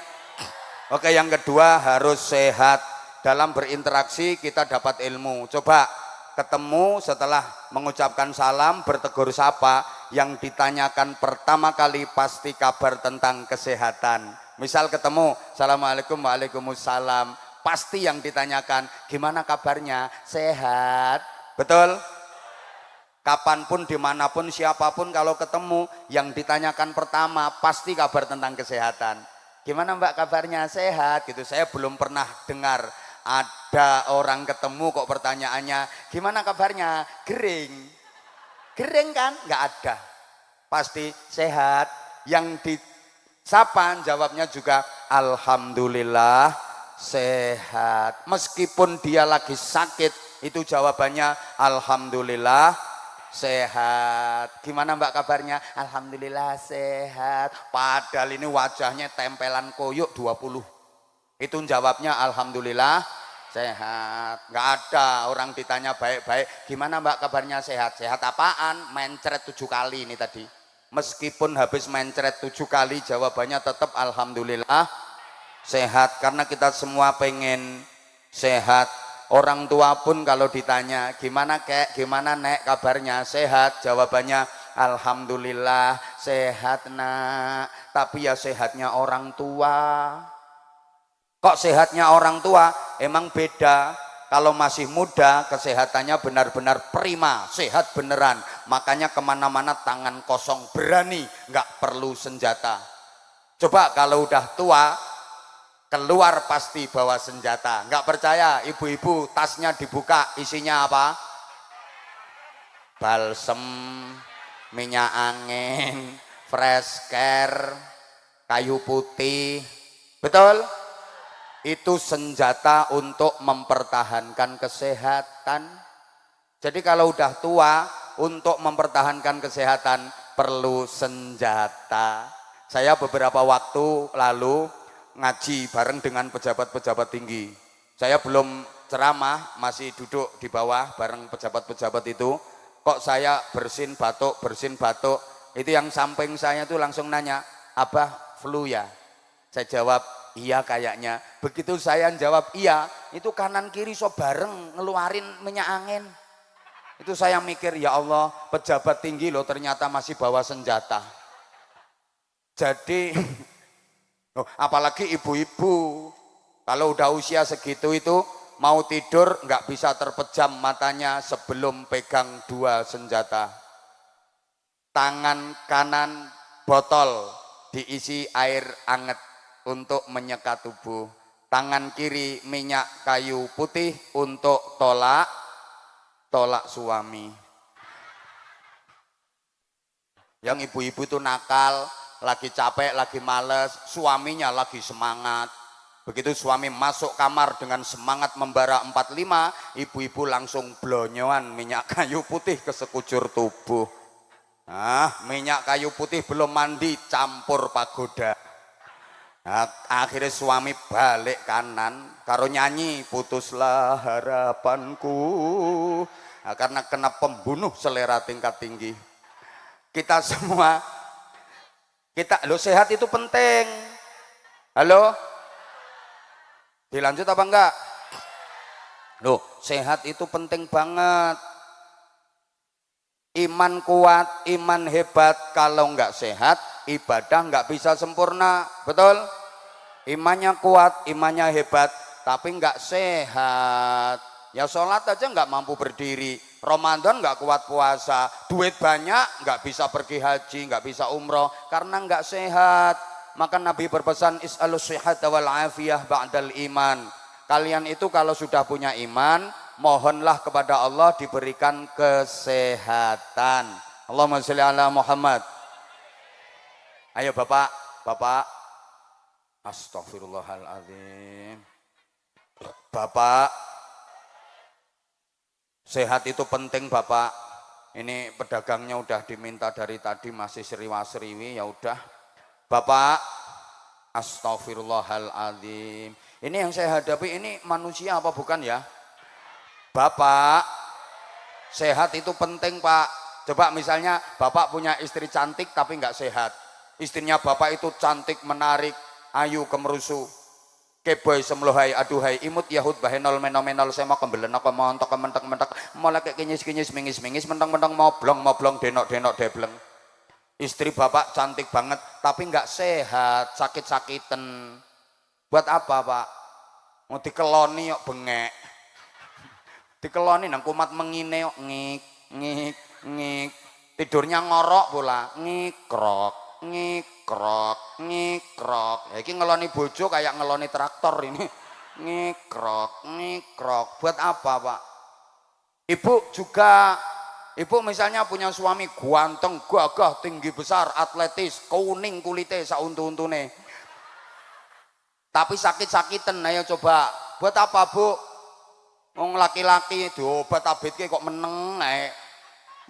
Oke, yang kedua harus sehat. Dalam berinteraksi kita dapat ilmu. Coba ketemu setelah mengucapkan salam, bertegur sapa, yang ditanyakan pertama kali pasti kabar tentang kesehatan. Misal ketemu, assalamualaikum, waalaikumsalam, pasti yang ditanyakan gimana kabarnya, sehat. Betul? Kapanpun, dimanapun, siapapun kalau ketemu, yang ditanyakan pertama pasti kabar tentang kesehatan. Gimana Mbak kabarnya, sehat gitu. Saya belum pernah dengar ada orang ketemu kok pertanyaannya gimana kabarnya, gering. Gering kan? Nggak ada. Pasti sehat. Yang disapa jawabnya juga alhamdulillah sehat. Meskipun dia lagi sakit, itu jawabannya alhamdulillah sehat. Gimana Mbak kabarnya? Alhamdulillah sehat. Padahal ini wajahnya tempelan koyok 20. Itu jawabnya alhamdulillah sehat. Nggak ada orang ditanya baik-baik, gimana Mbak kabarnya, sehat. Sehat apaan? Mencret 7 kali ini tadi. Meskipun habis mencret 7 kali, jawabannya tetap alhamdulillah sehat. Karena kita semua pengen sehat. Orang tua pun kalau ditanya gimana kek, gimana nek kabarnya, sehat, jawabannya alhamdulillah sehat nak. Tapi ya sehatnya orang tua. Kok sehatnya orang tua? Emang beda. Kalau masih muda kesehatannya benar-benar prima, sehat beneran. Makanya kemana-mana tangan kosong, berani, nggak perlu senjata. Coba kalau udah tua, keluar pasti bawa senjata. Nggak percaya, ibu-ibu tasnya dibuka, isinya apa? Balsem, minyak angin, fresh care, kayu putih. Betul? Itu senjata untuk mempertahankan kesehatan. Jadi kalau udah tua, untuk mempertahankan kesehatan perlu senjata. Saya beberapa waktu lalu ngaji bareng dengan pejabat-pejabat tinggi. Saya belum ceramah, masih duduk di bawah bareng pejabat-pejabat itu. Kok saya bersin batuk. Itu yang samping saya tuh langsung nanya, Abah flu ya? Saya jawab, iya kayaknya. Begitu saya jawab iya, itu kanan kiri so bareng ngeluarin minyak angin. Itu saya mikir, ya Allah, pejabat tinggi loh ternyata masih bawa senjata. Jadi apalagi ibu-ibu, kalau udah usia segitu itu mau tidur nggak bisa terpejam matanya sebelum pegang 2 senjata. Tangan kanan botol diisi air anget, untuk menyekat tubuh. Tangan kiri minyak kayu putih untuk tolak suami. Yang ibu-ibu itu nakal, lagi capek, lagi males, suaminya lagi semangat. Begitu suami masuk kamar dengan semangat membara 45, ibu-ibu langsung blonyoan minyak kayu putih ke sekujur tubuh. Nah, minyak kayu putih belum mandi campur pagoda. Nah, akhirnya suami balik kanan karo nyanyi putuslah harapanku. Nah, karena kena pembunuh selera tingkat tinggi. Kita semua, lo sehat itu penting. Halo? Dilanjut apa enggak? Loh, sehat itu penting banget. Iman kuat, iman hebat. Kalau enggak sehat, ibadah enggak bisa sempurna. Betul? Imannya kuat, imannya hebat, tapi enggak sehat. Ya sholat aja enggak mampu berdiri. Ramadan enggak kuat puasa. Duit banyak enggak bisa pergi haji, enggak bisa umroh. Karena enggak sehat. Maka Nabi berpesan is'alus sihhata wal afiyah ba'dal iman. Kalian itu kalau sudah punya iman, mohonlah kepada Allah diberikan kesehatan. Allahumma sholli ala Muhammad. Ayo Bapak. Astaghfirullahaladzim. Bapak, sehat itu penting Bapak. Ini pedagangnya udah diminta dari tadi masih seriwa-seriwi, ya udah. Bapak, astaghfirullahaladzim. Ini yang saya hadapi ini manusia apa bukan ya? Bapak, sehat itu penting Pak. Coba misalnya Bapak punya istri cantik tapi nggak sehat. Istrinya Bapak itu cantik, menarik, ayu, kemerusu. Keboy semlohai, aduhai, imut yahud bahenol menomenol sema kembelen aku montok kementek-mentek mulai kayak kinyis-kinyis mingis-mingis mentang-mentang moblong denok-denok debleng. Istri Bapak cantik banget tapi nggak sehat, sakit-sakitan. Buat apa Pak? Mau dikeloni yuk bengek. Dikeloni nang kumat mengine yuk ngik. Tidurnya ngorok pula, ngikrok. Ya iki ngeloni bojo kayak ngeloni traktor ini. Ngikrok. Buat apa Pak? Ibu misalnya punya suami ganteng, gagah, tinggi besar, atletis, kuning kulitnya sauntu-untune. Tapi sakit-sakitan, ayo coba. Buat apa Bu? Wong laki-laki diobat abitke kok meneng ae.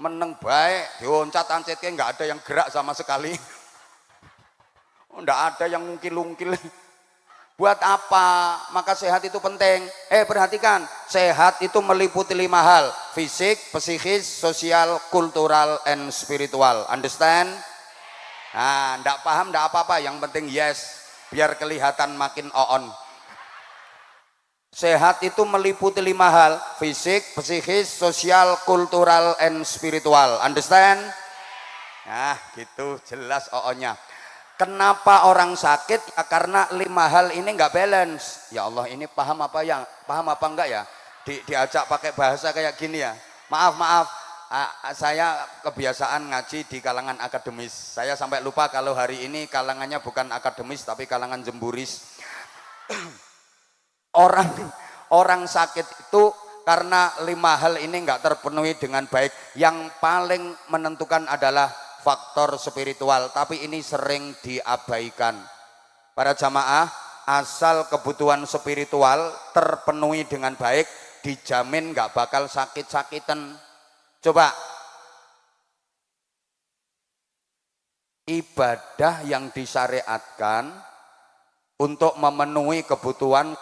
Meneng baik, dioncat-ancitke nggak ada yang gerak sama sekali. Nggak ada yang ngungkil-ungkil. Buat apa? Maka sehat itu penting. Perhatikan, sehat itu meliputi 5 hal: fisik, psikis, sosial, kultural, and spiritual. Understand? Nah, nggak paham nggak apa-apa, yang penting yes, biar kelihatan makin on. Sehat itu meliputi 5 hal: fisik, psikis, sosial, kultural, and spiritual. Understand? Nah, gitu jelas on-nya. Kenapa orang sakit? Ya karena 5 hal ini nggak balance. Ya Allah, ini paham apa enggak ya? Diajak pakai bahasa kayak gini ya. Maaf, saya kebiasaan ngaji di kalangan akademis. Saya sampai lupa kalau hari ini kalangannya bukan akademis tapi kalangan jemburis. Orang sakit itu karena 5 hal ini nggak terpenuhi dengan baik. Yang paling menentukan adalah faktor spiritual, tapi ini sering diabaikan. Para jamaah, asal kebutuhan spiritual terpenuhi dengan baik, dijamin nggak bakal sakit-sakitan. Coba, ibadah yang disyariatkan untuk memenuhi kebutuhan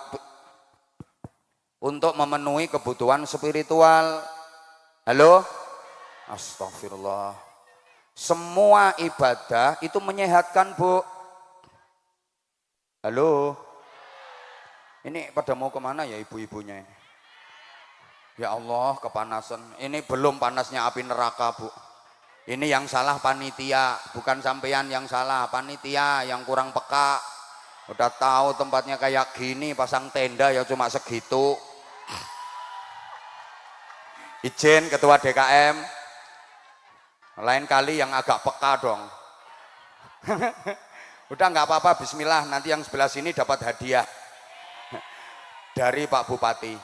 spiritual. Halo? Astagfirullah. Semua ibadah itu menyehatkan Bu. Halo? Ini pada mau kemana ya ibu-ibunya ini? Ya Allah, kepanasan. Ini belum panasnya api neraka Bu. Ini yang salah panitia, bukan sampean yang salah, panitia yang kurang peka. Udah tahu tempatnya kayak gini, pasang tenda ya cuma segitu. Izin Ketua DKM, lain kali yang agak peka dong. Udah nggak apa-apa, bismillah, nanti yang sebelah sini dapat hadiah dari Pak Bupati.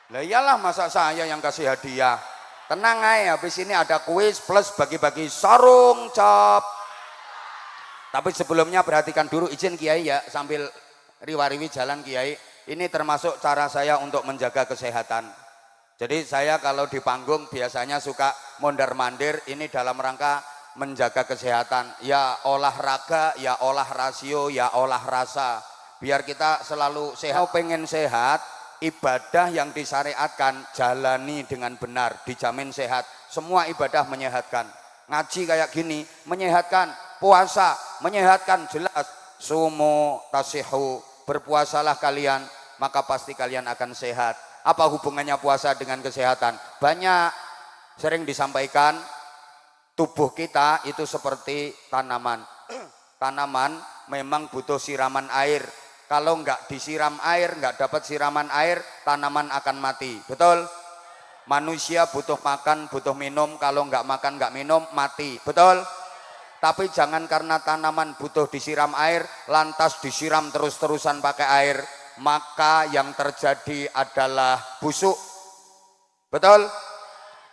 Lah iyalah, masa saya yang kasih hadiah. Tenang aja, habis ini ada kuis plus bagi-bagi sarung cap. Tapi sebelumnya perhatikan dulu, izin Kiai ya, sambil riwariwi jalan Kiai. Ini termasuk cara saya untuk menjaga kesehatan. Jadi saya kalau di panggung biasanya suka mondar-mandir, ini dalam rangka menjaga kesehatan. Ya olahraga, ya olah rasio, ya olah rasa. Biar kita selalu sehat. Kalau pengen sehat, ibadah yang disyariatkan jalani dengan benar, dijamin sehat. Semua ibadah menyehatkan. Ngaji kayak gini menyehatkan, puasa menyehatkan, jelas. Sumu tasihu, berpuasalah kalian, maka pasti kalian akan sehat. Apa hubungannya puasa dengan kesehatan? Banyak, sering disampaikan, tubuh kita itu seperti tanaman. Tanaman memang butuh siraman air. Kalau nggak disiram air, nggak dapat siraman air, tanaman akan mati. Betul? Manusia butuh makan, butuh minum. Kalau nggak makan, nggak minum, mati. Betul? Tapi jangan karena tanaman butuh disiram air, lantas disiram terus-terusan pakai air. Maka yang terjadi adalah busuk. Betul?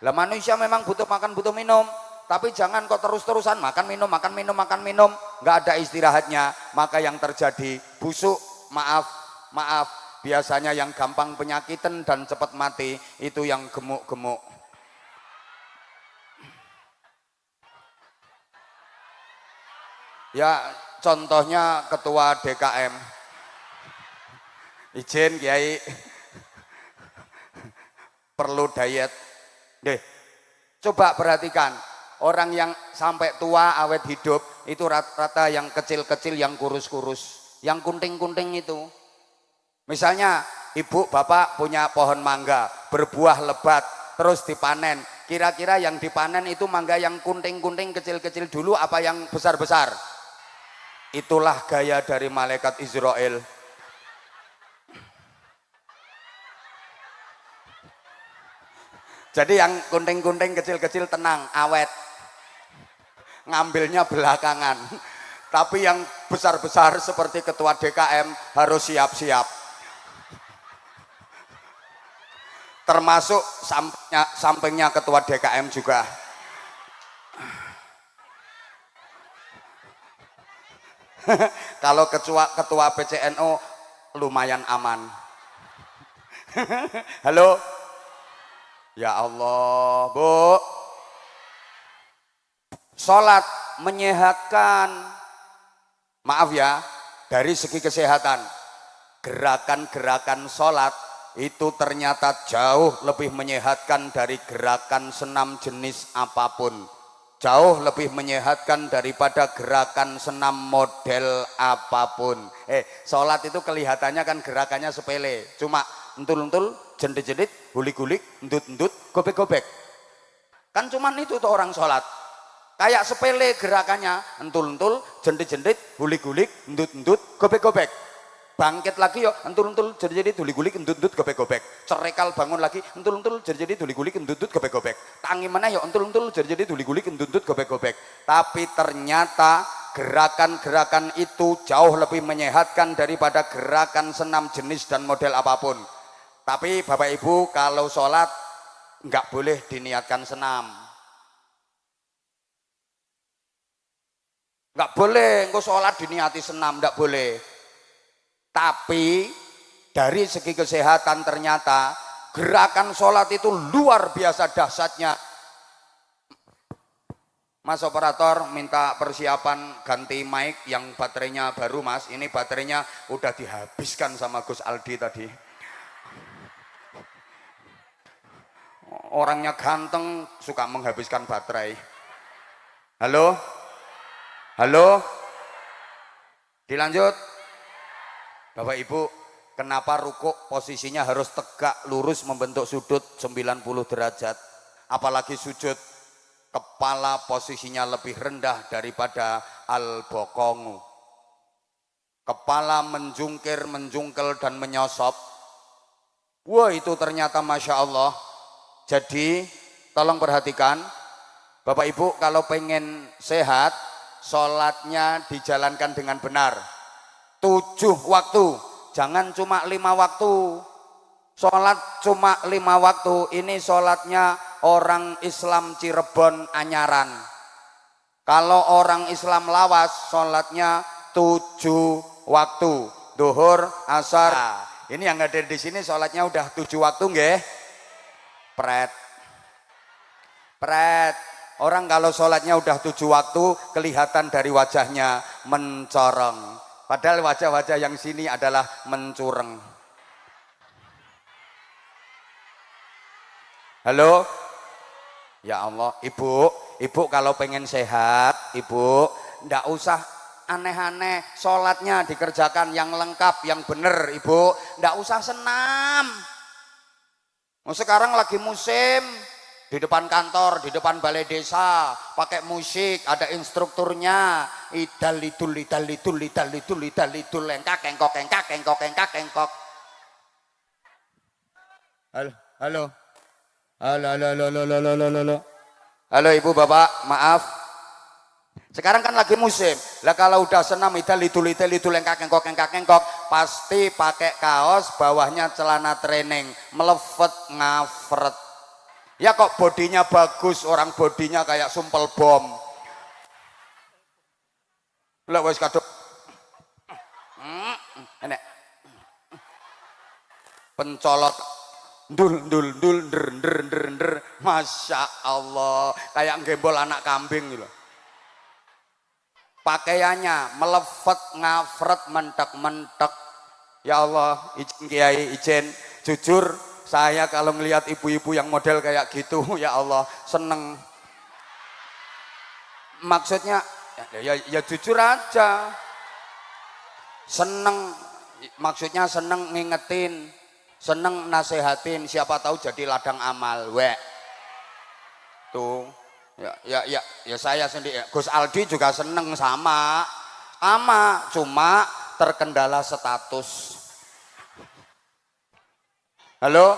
Lah manusia memang butuh makan, butuh minum. Tapi jangan kok terus-terusan makan minum, makan minum, makan minum, nggak ada istirahatnya, maka yang terjadi busuk. Maaf, biasanya yang gampang penyakitan dan cepat mati itu yang gemuk-gemuk. Ya contohnya ketua DKM. Izin Kiai, perlu diet. Deh, coba perhatikan. Orang yang sampai tua awet hidup itu rata-rata yang kecil-kecil, yang kurus-kurus, yang kunting-kunting itu. Misalnya ibu bapak punya pohon mangga berbuah lebat terus dipanen. Kira-kira yang dipanen itu mangga yang kunting-kunting kecil-kecil dulu apa yang besar-besar? Itulah gaya dari malaikat Israel. Jadi yang kunting-kunting kecil-kecil tenang, awet. Ngambilnya belakangan. Tapi yang besar-besar seperti ketua DKM harus siap-siap. Termasuk sampingnya ketua DKM juga. Kalau ketua PCNO lumayan aman. Halo. Ya Allah, Bu. Sholat menyehatkan. Maaf ya, dari segi kesehatan, gerakan-gerakan sholat itu ternyata jauh lebih menyehatkan dari gerakan senam jenis apapun. Jauh lebih menyehatkan daripada gerakan senam model apapun. Sholat itu kelihatannya kan gerakannya sepele, cuma entul-entul, jendit-jendit, gulik-gulik, endut-endut, gobek-gobek. Kan cuman itu tuh orang sholat. Kayak sepele gerakannya, entul-entul, jendit-jendit, gulik-gulik, endut-endut, gobek-gobek. Bangkit lagi yo, entul-entul, jendit-jendit, gulik-gulik, endut-endut, gobek-gobek. Cerekal bangun lagi, entul-entul, jendit-jendit, gulik-gulik, endut-endut, gobek-gobek. Tangi mana yo, entul-entul, jendit-jendit, gulik-gulik, endut-endut, gobek-gobek. Tapi ternyata gerakan-gerakan itu jauh lebih menyehatkan daripada gerakan senam jenis dan model apapun. Tapi Bapak Ibu kalau sholat nggak boleh diniatkan senam, nggak boleh engkau sholat diniati senam, nggak boleh. Tapi dari segi kesehatan ternyata gerakan sholat itu luar biasa dahsyatnya. Mas operator minta persiapan ganti mic yang baterainya baru Mas, ini baterainya udah dihabiskan sama Gus Aldi tadi. Orangnya ganteng, suka menghabiskan baterai. Halo? Halo? Dilanjut? Bapak Ibu, kenapa rukuk posisinya harus tegak lurus membentuk sudut 90 derajat? Apalagi sujud, kepala posisinya lebih rendah daripada al-bokongu. Kepala menjungkir, dan menyosop. Wah, itu ternyata Masya Allah. Jadi tolong perhatikan Bapak Ibu, kalau pengen sehat sholatnya dijalankan dengan benar. 7 waktu, jangan cuma 5 waktu. Sholat cuma 5 waktu, ini sholatnya orang Islam Cirebon Anyaran. Kalau orang Islam Lawas, sholatnya 7 waktu, duhur, asar. Nah, ini yang hadir di sini sholatnya udah 7 waktu nggih. Pret. Orang kalau sholatnya udah 7 waktu, kelihatan dari wajahnya mencorong. Padahal wajah-wajah yang sini adalah mencureng. Halo? Ya Allah, ibu kalau pengen sehat, ibu ndak usah aneh-aneh, sholatnya dikerjakan yang lengkap, yang bener, ibu. Ndak usah senam. Sekarang lagi musim, di depan kantor, di depan balai desa, pakai musik, ada instrukturnya, idal lidul, lengkak, engkok. Halo. Halo ibu bapak, maaf. Sekarang kan lagi musim. Lah kalau udah senam idal lidul, lengkak, engkok, pasti pakai kaos, bawahnya celana training, melefet ngafret. Ya kok bodinya bagus, orang bodinya kayak sumpel bom. Lah wis kaduk. Enek. Pencolot ndul der. Masya Allah, kayak gembol anak kambing gitu. Pakaiannya melefet ngafret mentek. Ya Allah, izin Kiai, izin jujur saya kalau ngelihat ibu-ibu yang model kayak gitu, ya Allah, seneng. Maksudnya, ya jujur aja. Seneng, maksudnya seneng ngingetin, seneng nasehatin, siapa tahu jadi ladang amal. Tuh, ya saya sendiri. Gus Aldi juga seneng sama, cuma terkendala status. Halo,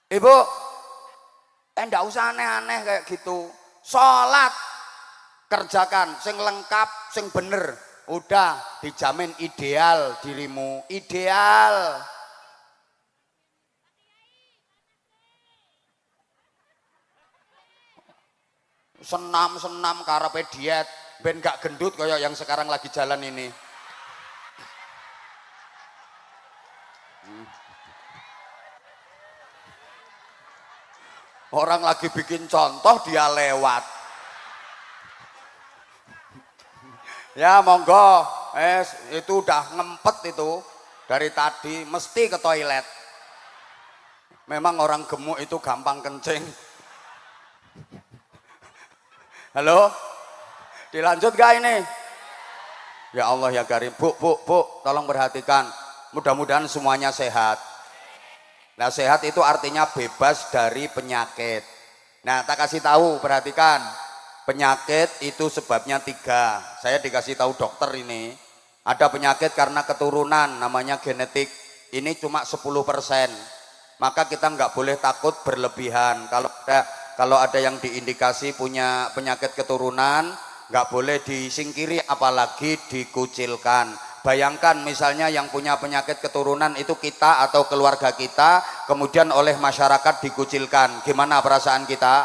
ibu, enggak usah aneh-aneh kayak gitu. Sholat kerjakan, sing lengkap, sing bener, udah dijamin ideal dirimu, ideal. Senam karepe diet, ben gak gendut kayak yang sekarang lagi jalan ini. Orang lagi bikin contoh dia lewat. Ya monggo, itu udah ngempet itu dari tadi, mesti ke toilet. Memang orang gemuk itu gampang kencing. Halo, dilanjut gak ini? Ya Allah ya Karim, bu, tolong perhatikan. Mudah-mudahan semuanya sehat. Nah sehat itu artinya bebas dari penyakit. Nah tak kasih tahu, perhatikan, penyakit itu sebabnya 3. Saya dikasih tahu dokter ini, ada penyakit karena keturunan, namanya genetik. Ini cuma 10%. Maka kita nggak boleh takut berlebihan. Kalau ada yang diindikasi punya penyakit keturunan, nggak boleh disingkiri, apalagi dikucilkan. Bayangkan misalnya yang punya penyakit keturunan itu kita atau keluarga kita, kemudian oleh masyarakat dikucilkan, gimana perasaan kita?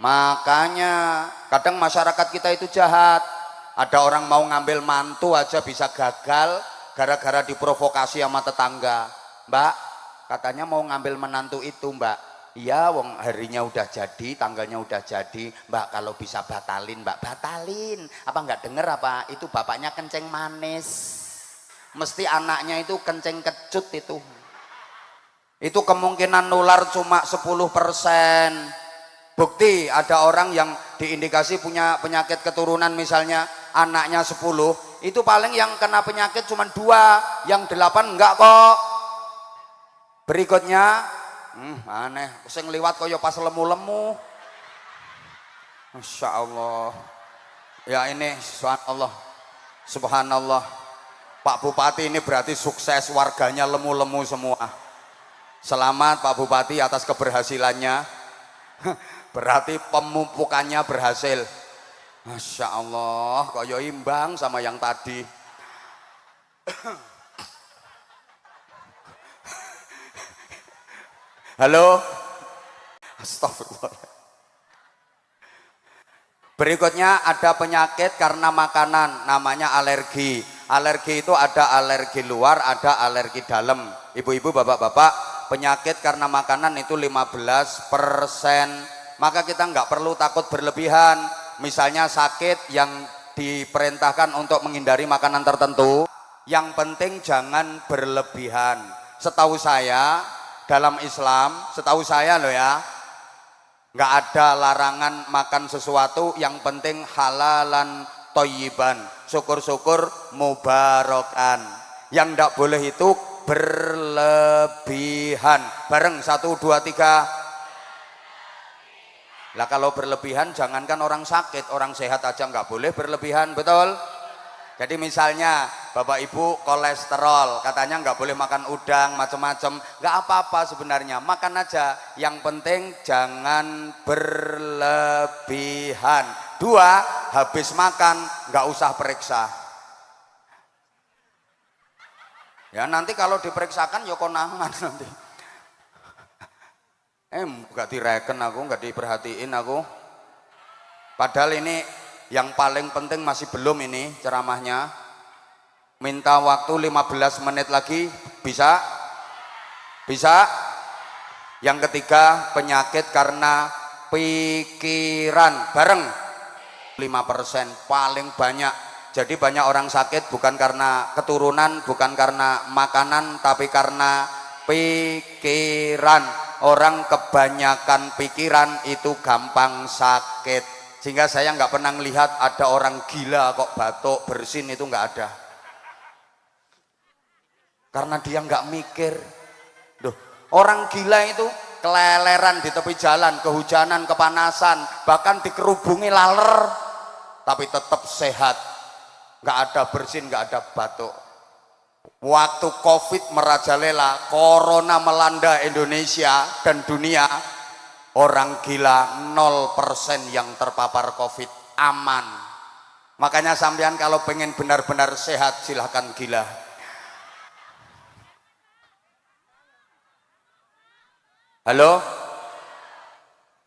Makanya kadang masyarakat kita itu jahat. Ada orang mau ngambil mantu aja bisa gagal gara-gara diprovokasi sama tetangga. Mbak, katanya mau ngambil menantu itu mbak. Iya wong harinya udah jadi, tanggalnya udah jadi. Mbak kalau bisa batalin, mbak batalin. Apa nggak denger apa? Itu bapaknya kenceng manis. Mesti anaknya itu kenceng kecut itu. Itu kemungkinan nular cuma 10%. Bukti ada orang yang diindikasi punya penyakit keturunan, misalnya anaknya 10, itu paling yang kena penyakit cuma 2, yang 8 enggak kok. Berikutnya aneh, sing liwat kaya pas lemu-lemu. Masya Allah. Ya ini subhanallah. Pak Bupati ini berarti sukses, warganya lemu-lemu semua. Selamat Pak Bupati atas keberhasilannya. Berarti pemupukannya berhasil. Masya Allah, kok yo imbang sama yang tadi. Halo? Astagfirullah. Berikutnya ada penyakit karena makanan, namanya alergi. Alergi itu ada alergi luar, ada alergi dalam. Ibu-ibu, bapak-bapak, penyakit karena makanan itu 15%. Maka kita nggak perlu takut berlebihan. Misalnya sakit yang diperintahkan untuk menghindari makanan tertentu, yang penting jangan berlebihan. Setahu saya dalam Islam, setahu saya loh ya, nggak ada larangan makan sesuatu, yang penting halalan thayyiban, syukur-syukur mubarakan. Yang nggak boleh itu berlebihan. Bareng 1, 2, 3. Lah kalau berlebihan jangankan orang sakit, orang sehat aja nggak boleh berlebihan, betul? Jadi misalnya bapak ibu kolesterol, katanya nggak boleh makan udang macam-macam, nggak apa-apa sebenarnya, makan aja. Yang penting jangan berlebihan. 2, habis makan nggak usah periksa. Ya nanti kalau diperiksakan ya konangan nanti. Gak direken aku, gak diperhatiin aku. Padahal ini yang paling penting masih belum ini ceramahnya. Minta waktu 15 menit lagi, bisa? Bisa? Yang ketiga, penyakit karena pikiran. Bareng 5% paling banyak. Jadi banyak orang sakit bukan karena keturunan, bukan karena makanan, tapi karena pikiran. Orang kebanyakan pikiran itu gampang sakit. Sehingga saya nggak pernah melihat ada orang gila kok batuk bersin, itu nggak ada. Karena dia nggak mikir. Duh, orang gila itu keleleran di tepi jalan, kehujanan, kepanasan, bahkan dikerubungi laler, tapi tetap sehat. Nggak ada bersin, nggak ada batuk. Waktu COVID merajalela, corona melanda Indonesia dan dunia, orang gila 0% yang terpapar COVID, aman. Makanya sampean kalau pengen benar-benar sehat, silahkan gila. Halo?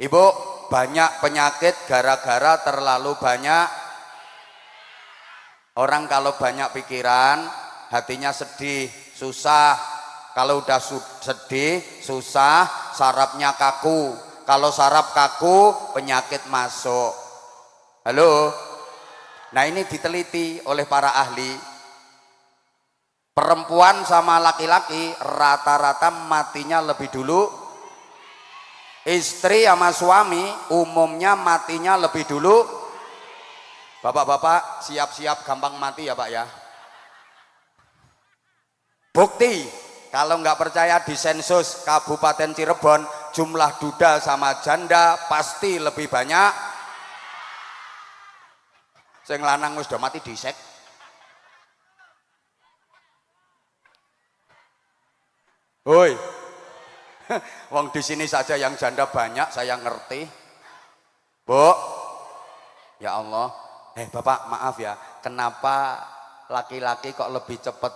Ibu, banyak penyakit gara-gara terlalu banyak. Orang kalau banyak pikiran, hatinya sedih, susah. Kalau udah sedih, susah, sarafnya kaku. Kalau saraf kaku, penyakit masuk. Halo? Nah ini diteliti oleh para ahli. Perempuan sama laki-laki rata-rata matinya lebih dulu. Istri sama suami umumnya matinya lebih dulu. Bapak-bapak siap-siap gampang mati ya Pak ya. Bukti, kalau nggak percaya di sensus Kabupaten Cirebon, jumlah duda sama janda pasti lebih banyak. Sing lanang wis do mati disek. Woi, wong di sini saja yang janda banyak, saya ngerti. Bu, ya Allah, Bapak maaf ya, kenapa laki-laki kok lebih cepat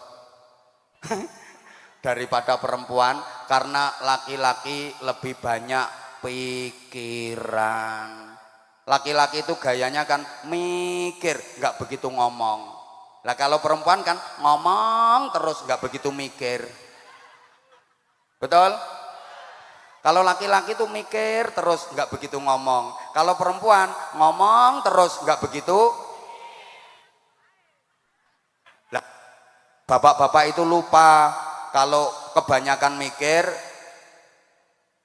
daripada perempuan? Karena laki-laki lebih banyak pikiran. Laki-laki itu gayanya kan mikir, nggak begitu ngomong. Lah kalau perempuan kan ngomong terus, nggak begitu mikir. Betul? Kalau laki-laki itu mikir terus, nggak begitu ngomong. Kalau perempuan ngomong terus, nggak begitu. Lah, bapak-bapak itu lupa kalau kebanyakan mikir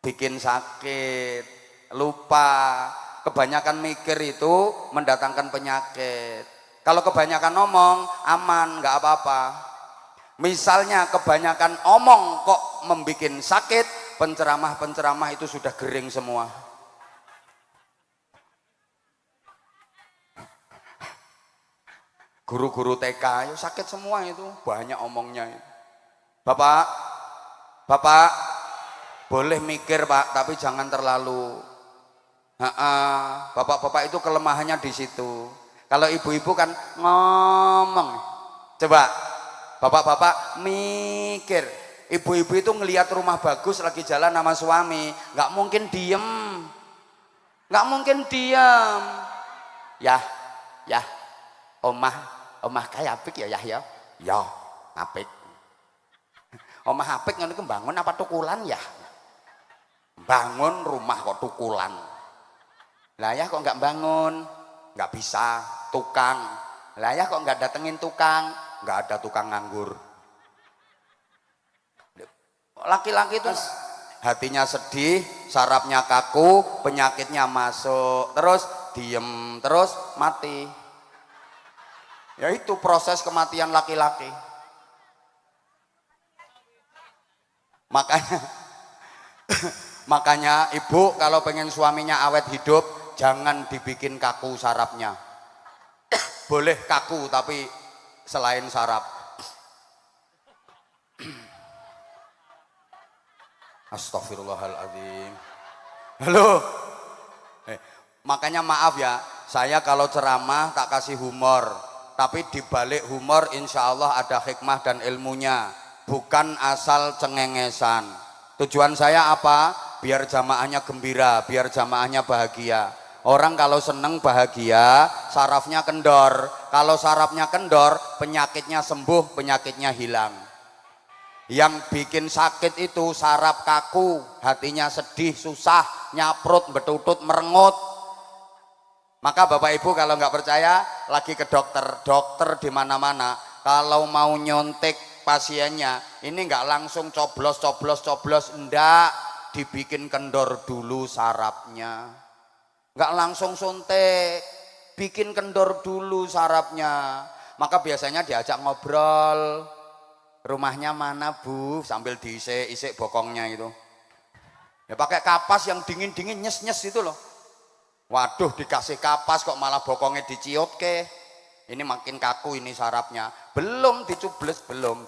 bikin sakit. Lupa, kebanyakan mikir itu mendatangkan penyakit. Kalau kebanyakan ngomong aman, nggak apa-apa. Misalnya kebanyakan omong kok membikin sakit, penceramah-penceramah itu sudah gering semua. Guru-guru TK ya sakit semua itu, banyak omongnya. Bapak, boleh mikir Pak, tapi jangan terlalu. Bapak-bapak itu kelemahannya di situ. Kalau ibu-ibu kan ngomong. Coba bapak-bapak mikir. Ibu-ibu itu ngelihat rumah bagus lagi jalan sama suami, nggak mungkin diem. Nggak mungkin diem. Ya, ya. Omah kayak apik ya, ya. Ya, apik. Omah apik ngono iku bangun apa tukulan ya? Bangun rumah kok tukulan. Lah ya kok nggak bangun? Nggak bisa, tukang. Lah ya kok nggak datengin tukang? Nggak ada tukang nganggur. Laki-laki itu hatinya sedih, sarafnya kaku, penyakitnya masuk, terus diem, terus mati. Ya itu proses kematian laki-laki. Makanya ibu kalau pengen suaminya awet hidup, jangan dibikin kaku sarafnya. Boleh kaku tapi selain saraf. Astagfirullahaladzim. Halo. Makanya maaf ya, saya kalau ceramah tak kasih humor, tapi dibalik humor insya Allah ada hikmah dan ilmunya, bukan asal cengengesan. Tujuan saya apa? Biar jamaahnya gembira, biar jamaahnya bahagia. Orang kalau seneng bahagia, sarafnya kendor. Kalau sarafnya kendor, penyakitnya sembuh, penyakitnya hilang. Yang bikin sakit itu saraf kaku, hatinya sedih, susah, nyaprut, betutut, merengut. Maka Bapak Ibu kalau nggak percaya, lagi ke dokter. Dokter di mana-mana, kalau mau nyontek pasiennya, ini nggak langsung coblos, enggak, dibikin kendor dulu sarafnya. Nggak langsung suntik, bikin kendor dulu sarafnya. Maka biasanya diajak ngobrol. Rumahnya mana Bu? Sambil diisik-isik bokongnya itu. Ya pakai kapas yang dingin-dingin, nyes-nyes itu loh. Waduh, dikasih kapas kok malah bokongnya diciut ke. Ini makin kaku ini sarafnya. Belum dicubles, belum.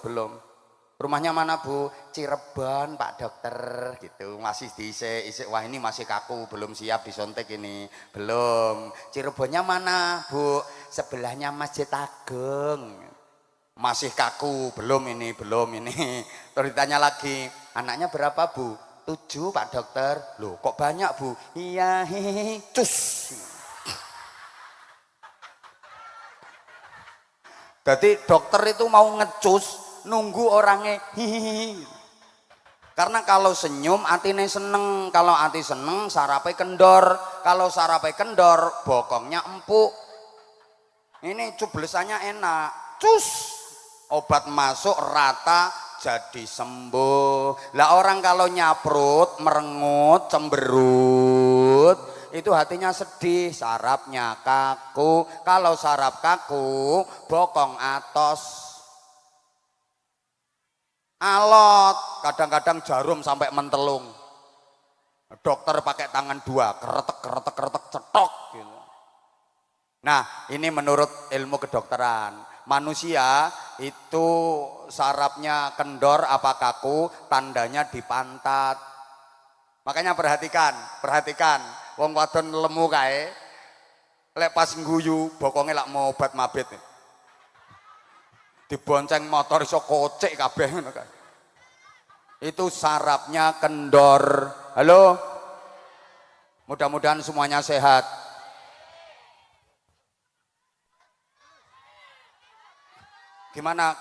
Rumahnya mana Bu? Cirebon Pak Dokter gitu. Masih diisik-isik. Wah ini masih kaku, belum siap disontek ini. Belum. Cirebonnya mana Bu? Sebelahnya Masjid Agung. Masih kaku, belum ini. Terus ditanya lagi, anaknya berapa Bu? 7 Pak Dokter. Loh kok banyak Bu? Iya, hehehe, cus. Jadi dokter itu mau ngecus, nunggu orangnya hihihi. Karena kalau senyum atine seneng, kalau hati seneng sarape kendor, kalau sarape kendor bokongnya empuk. Ini cublesannya enak, cus, obat masuk rata jadi sembuh. Lah orang kalau nyaprut, merengut, cemberut, itu hatinya sedih, sarafnya kaku. Kalau saraf kaku, bokong atos, alot, kadang-kadang jarum sampai mentelung. Dokter pakai tangan 2, keretek, cetok gitu. Nah, ini menurut ilmu kedokteran. Manusia itu sarafnya kendor apa kaku, tandanya di pantat. Makanya perhatikan, wong wadon lemu kae, lek pas ngguyu bokonge lak mau obat mabit. Dibonceng motor iso kocek kabeh ngono kae. Itu sarafnya kendor. Halo. Mudah-mudahan semuanya sehat. Gimana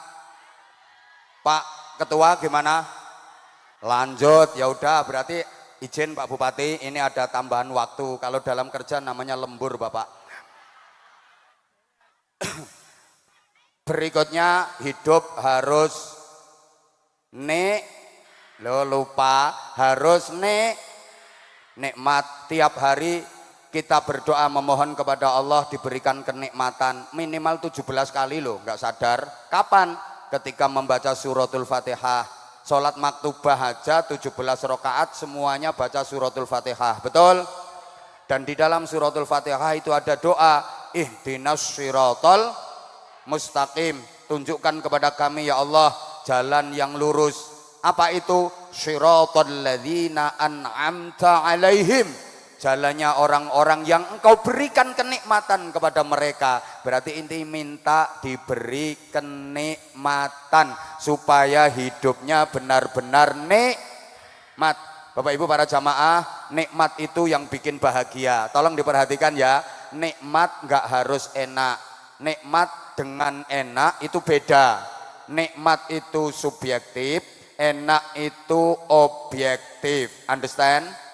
Pak Ketua, gimana? Lanjut, ya udah berarti izin Pak Bupati, ini ada tambahan waktu. Kalau dalam kerja namanya lembur Bapak. Berikutnya hidup harus harus nikmat. Tiap hari kita berdoa memohon kepada Allah diberikan kenikmatan minimal 17 kali loh, nggak sadar. Kapan? Ketika membaca suratul Fatihah. Sholat maktubah aja 17 rakaat semuanya baca suratul Fatihah, betul? Dan di dalam suratul Fatihah itu ada doa, ihdinas siratal mustaqim, tunjukkan kepada kami ya Allah jalan yang lurus. Apa itu? Siratal ladzina an'amta alaihim, jalannya orang-orang yang engkau berikan kenikmatan kepada mereka. Berarti inti minta diberi kenikmatan supaya hidupnya benar-benar nikmat. Bapak Ibu para jamaah, nikmat itu yang bikin bahagia. Tolong diperhatikan ya, nikmat nggak harus enak. Nikmat dengan enak itu beda. Nikmat itu subjektif, enak itu objektif. Understand?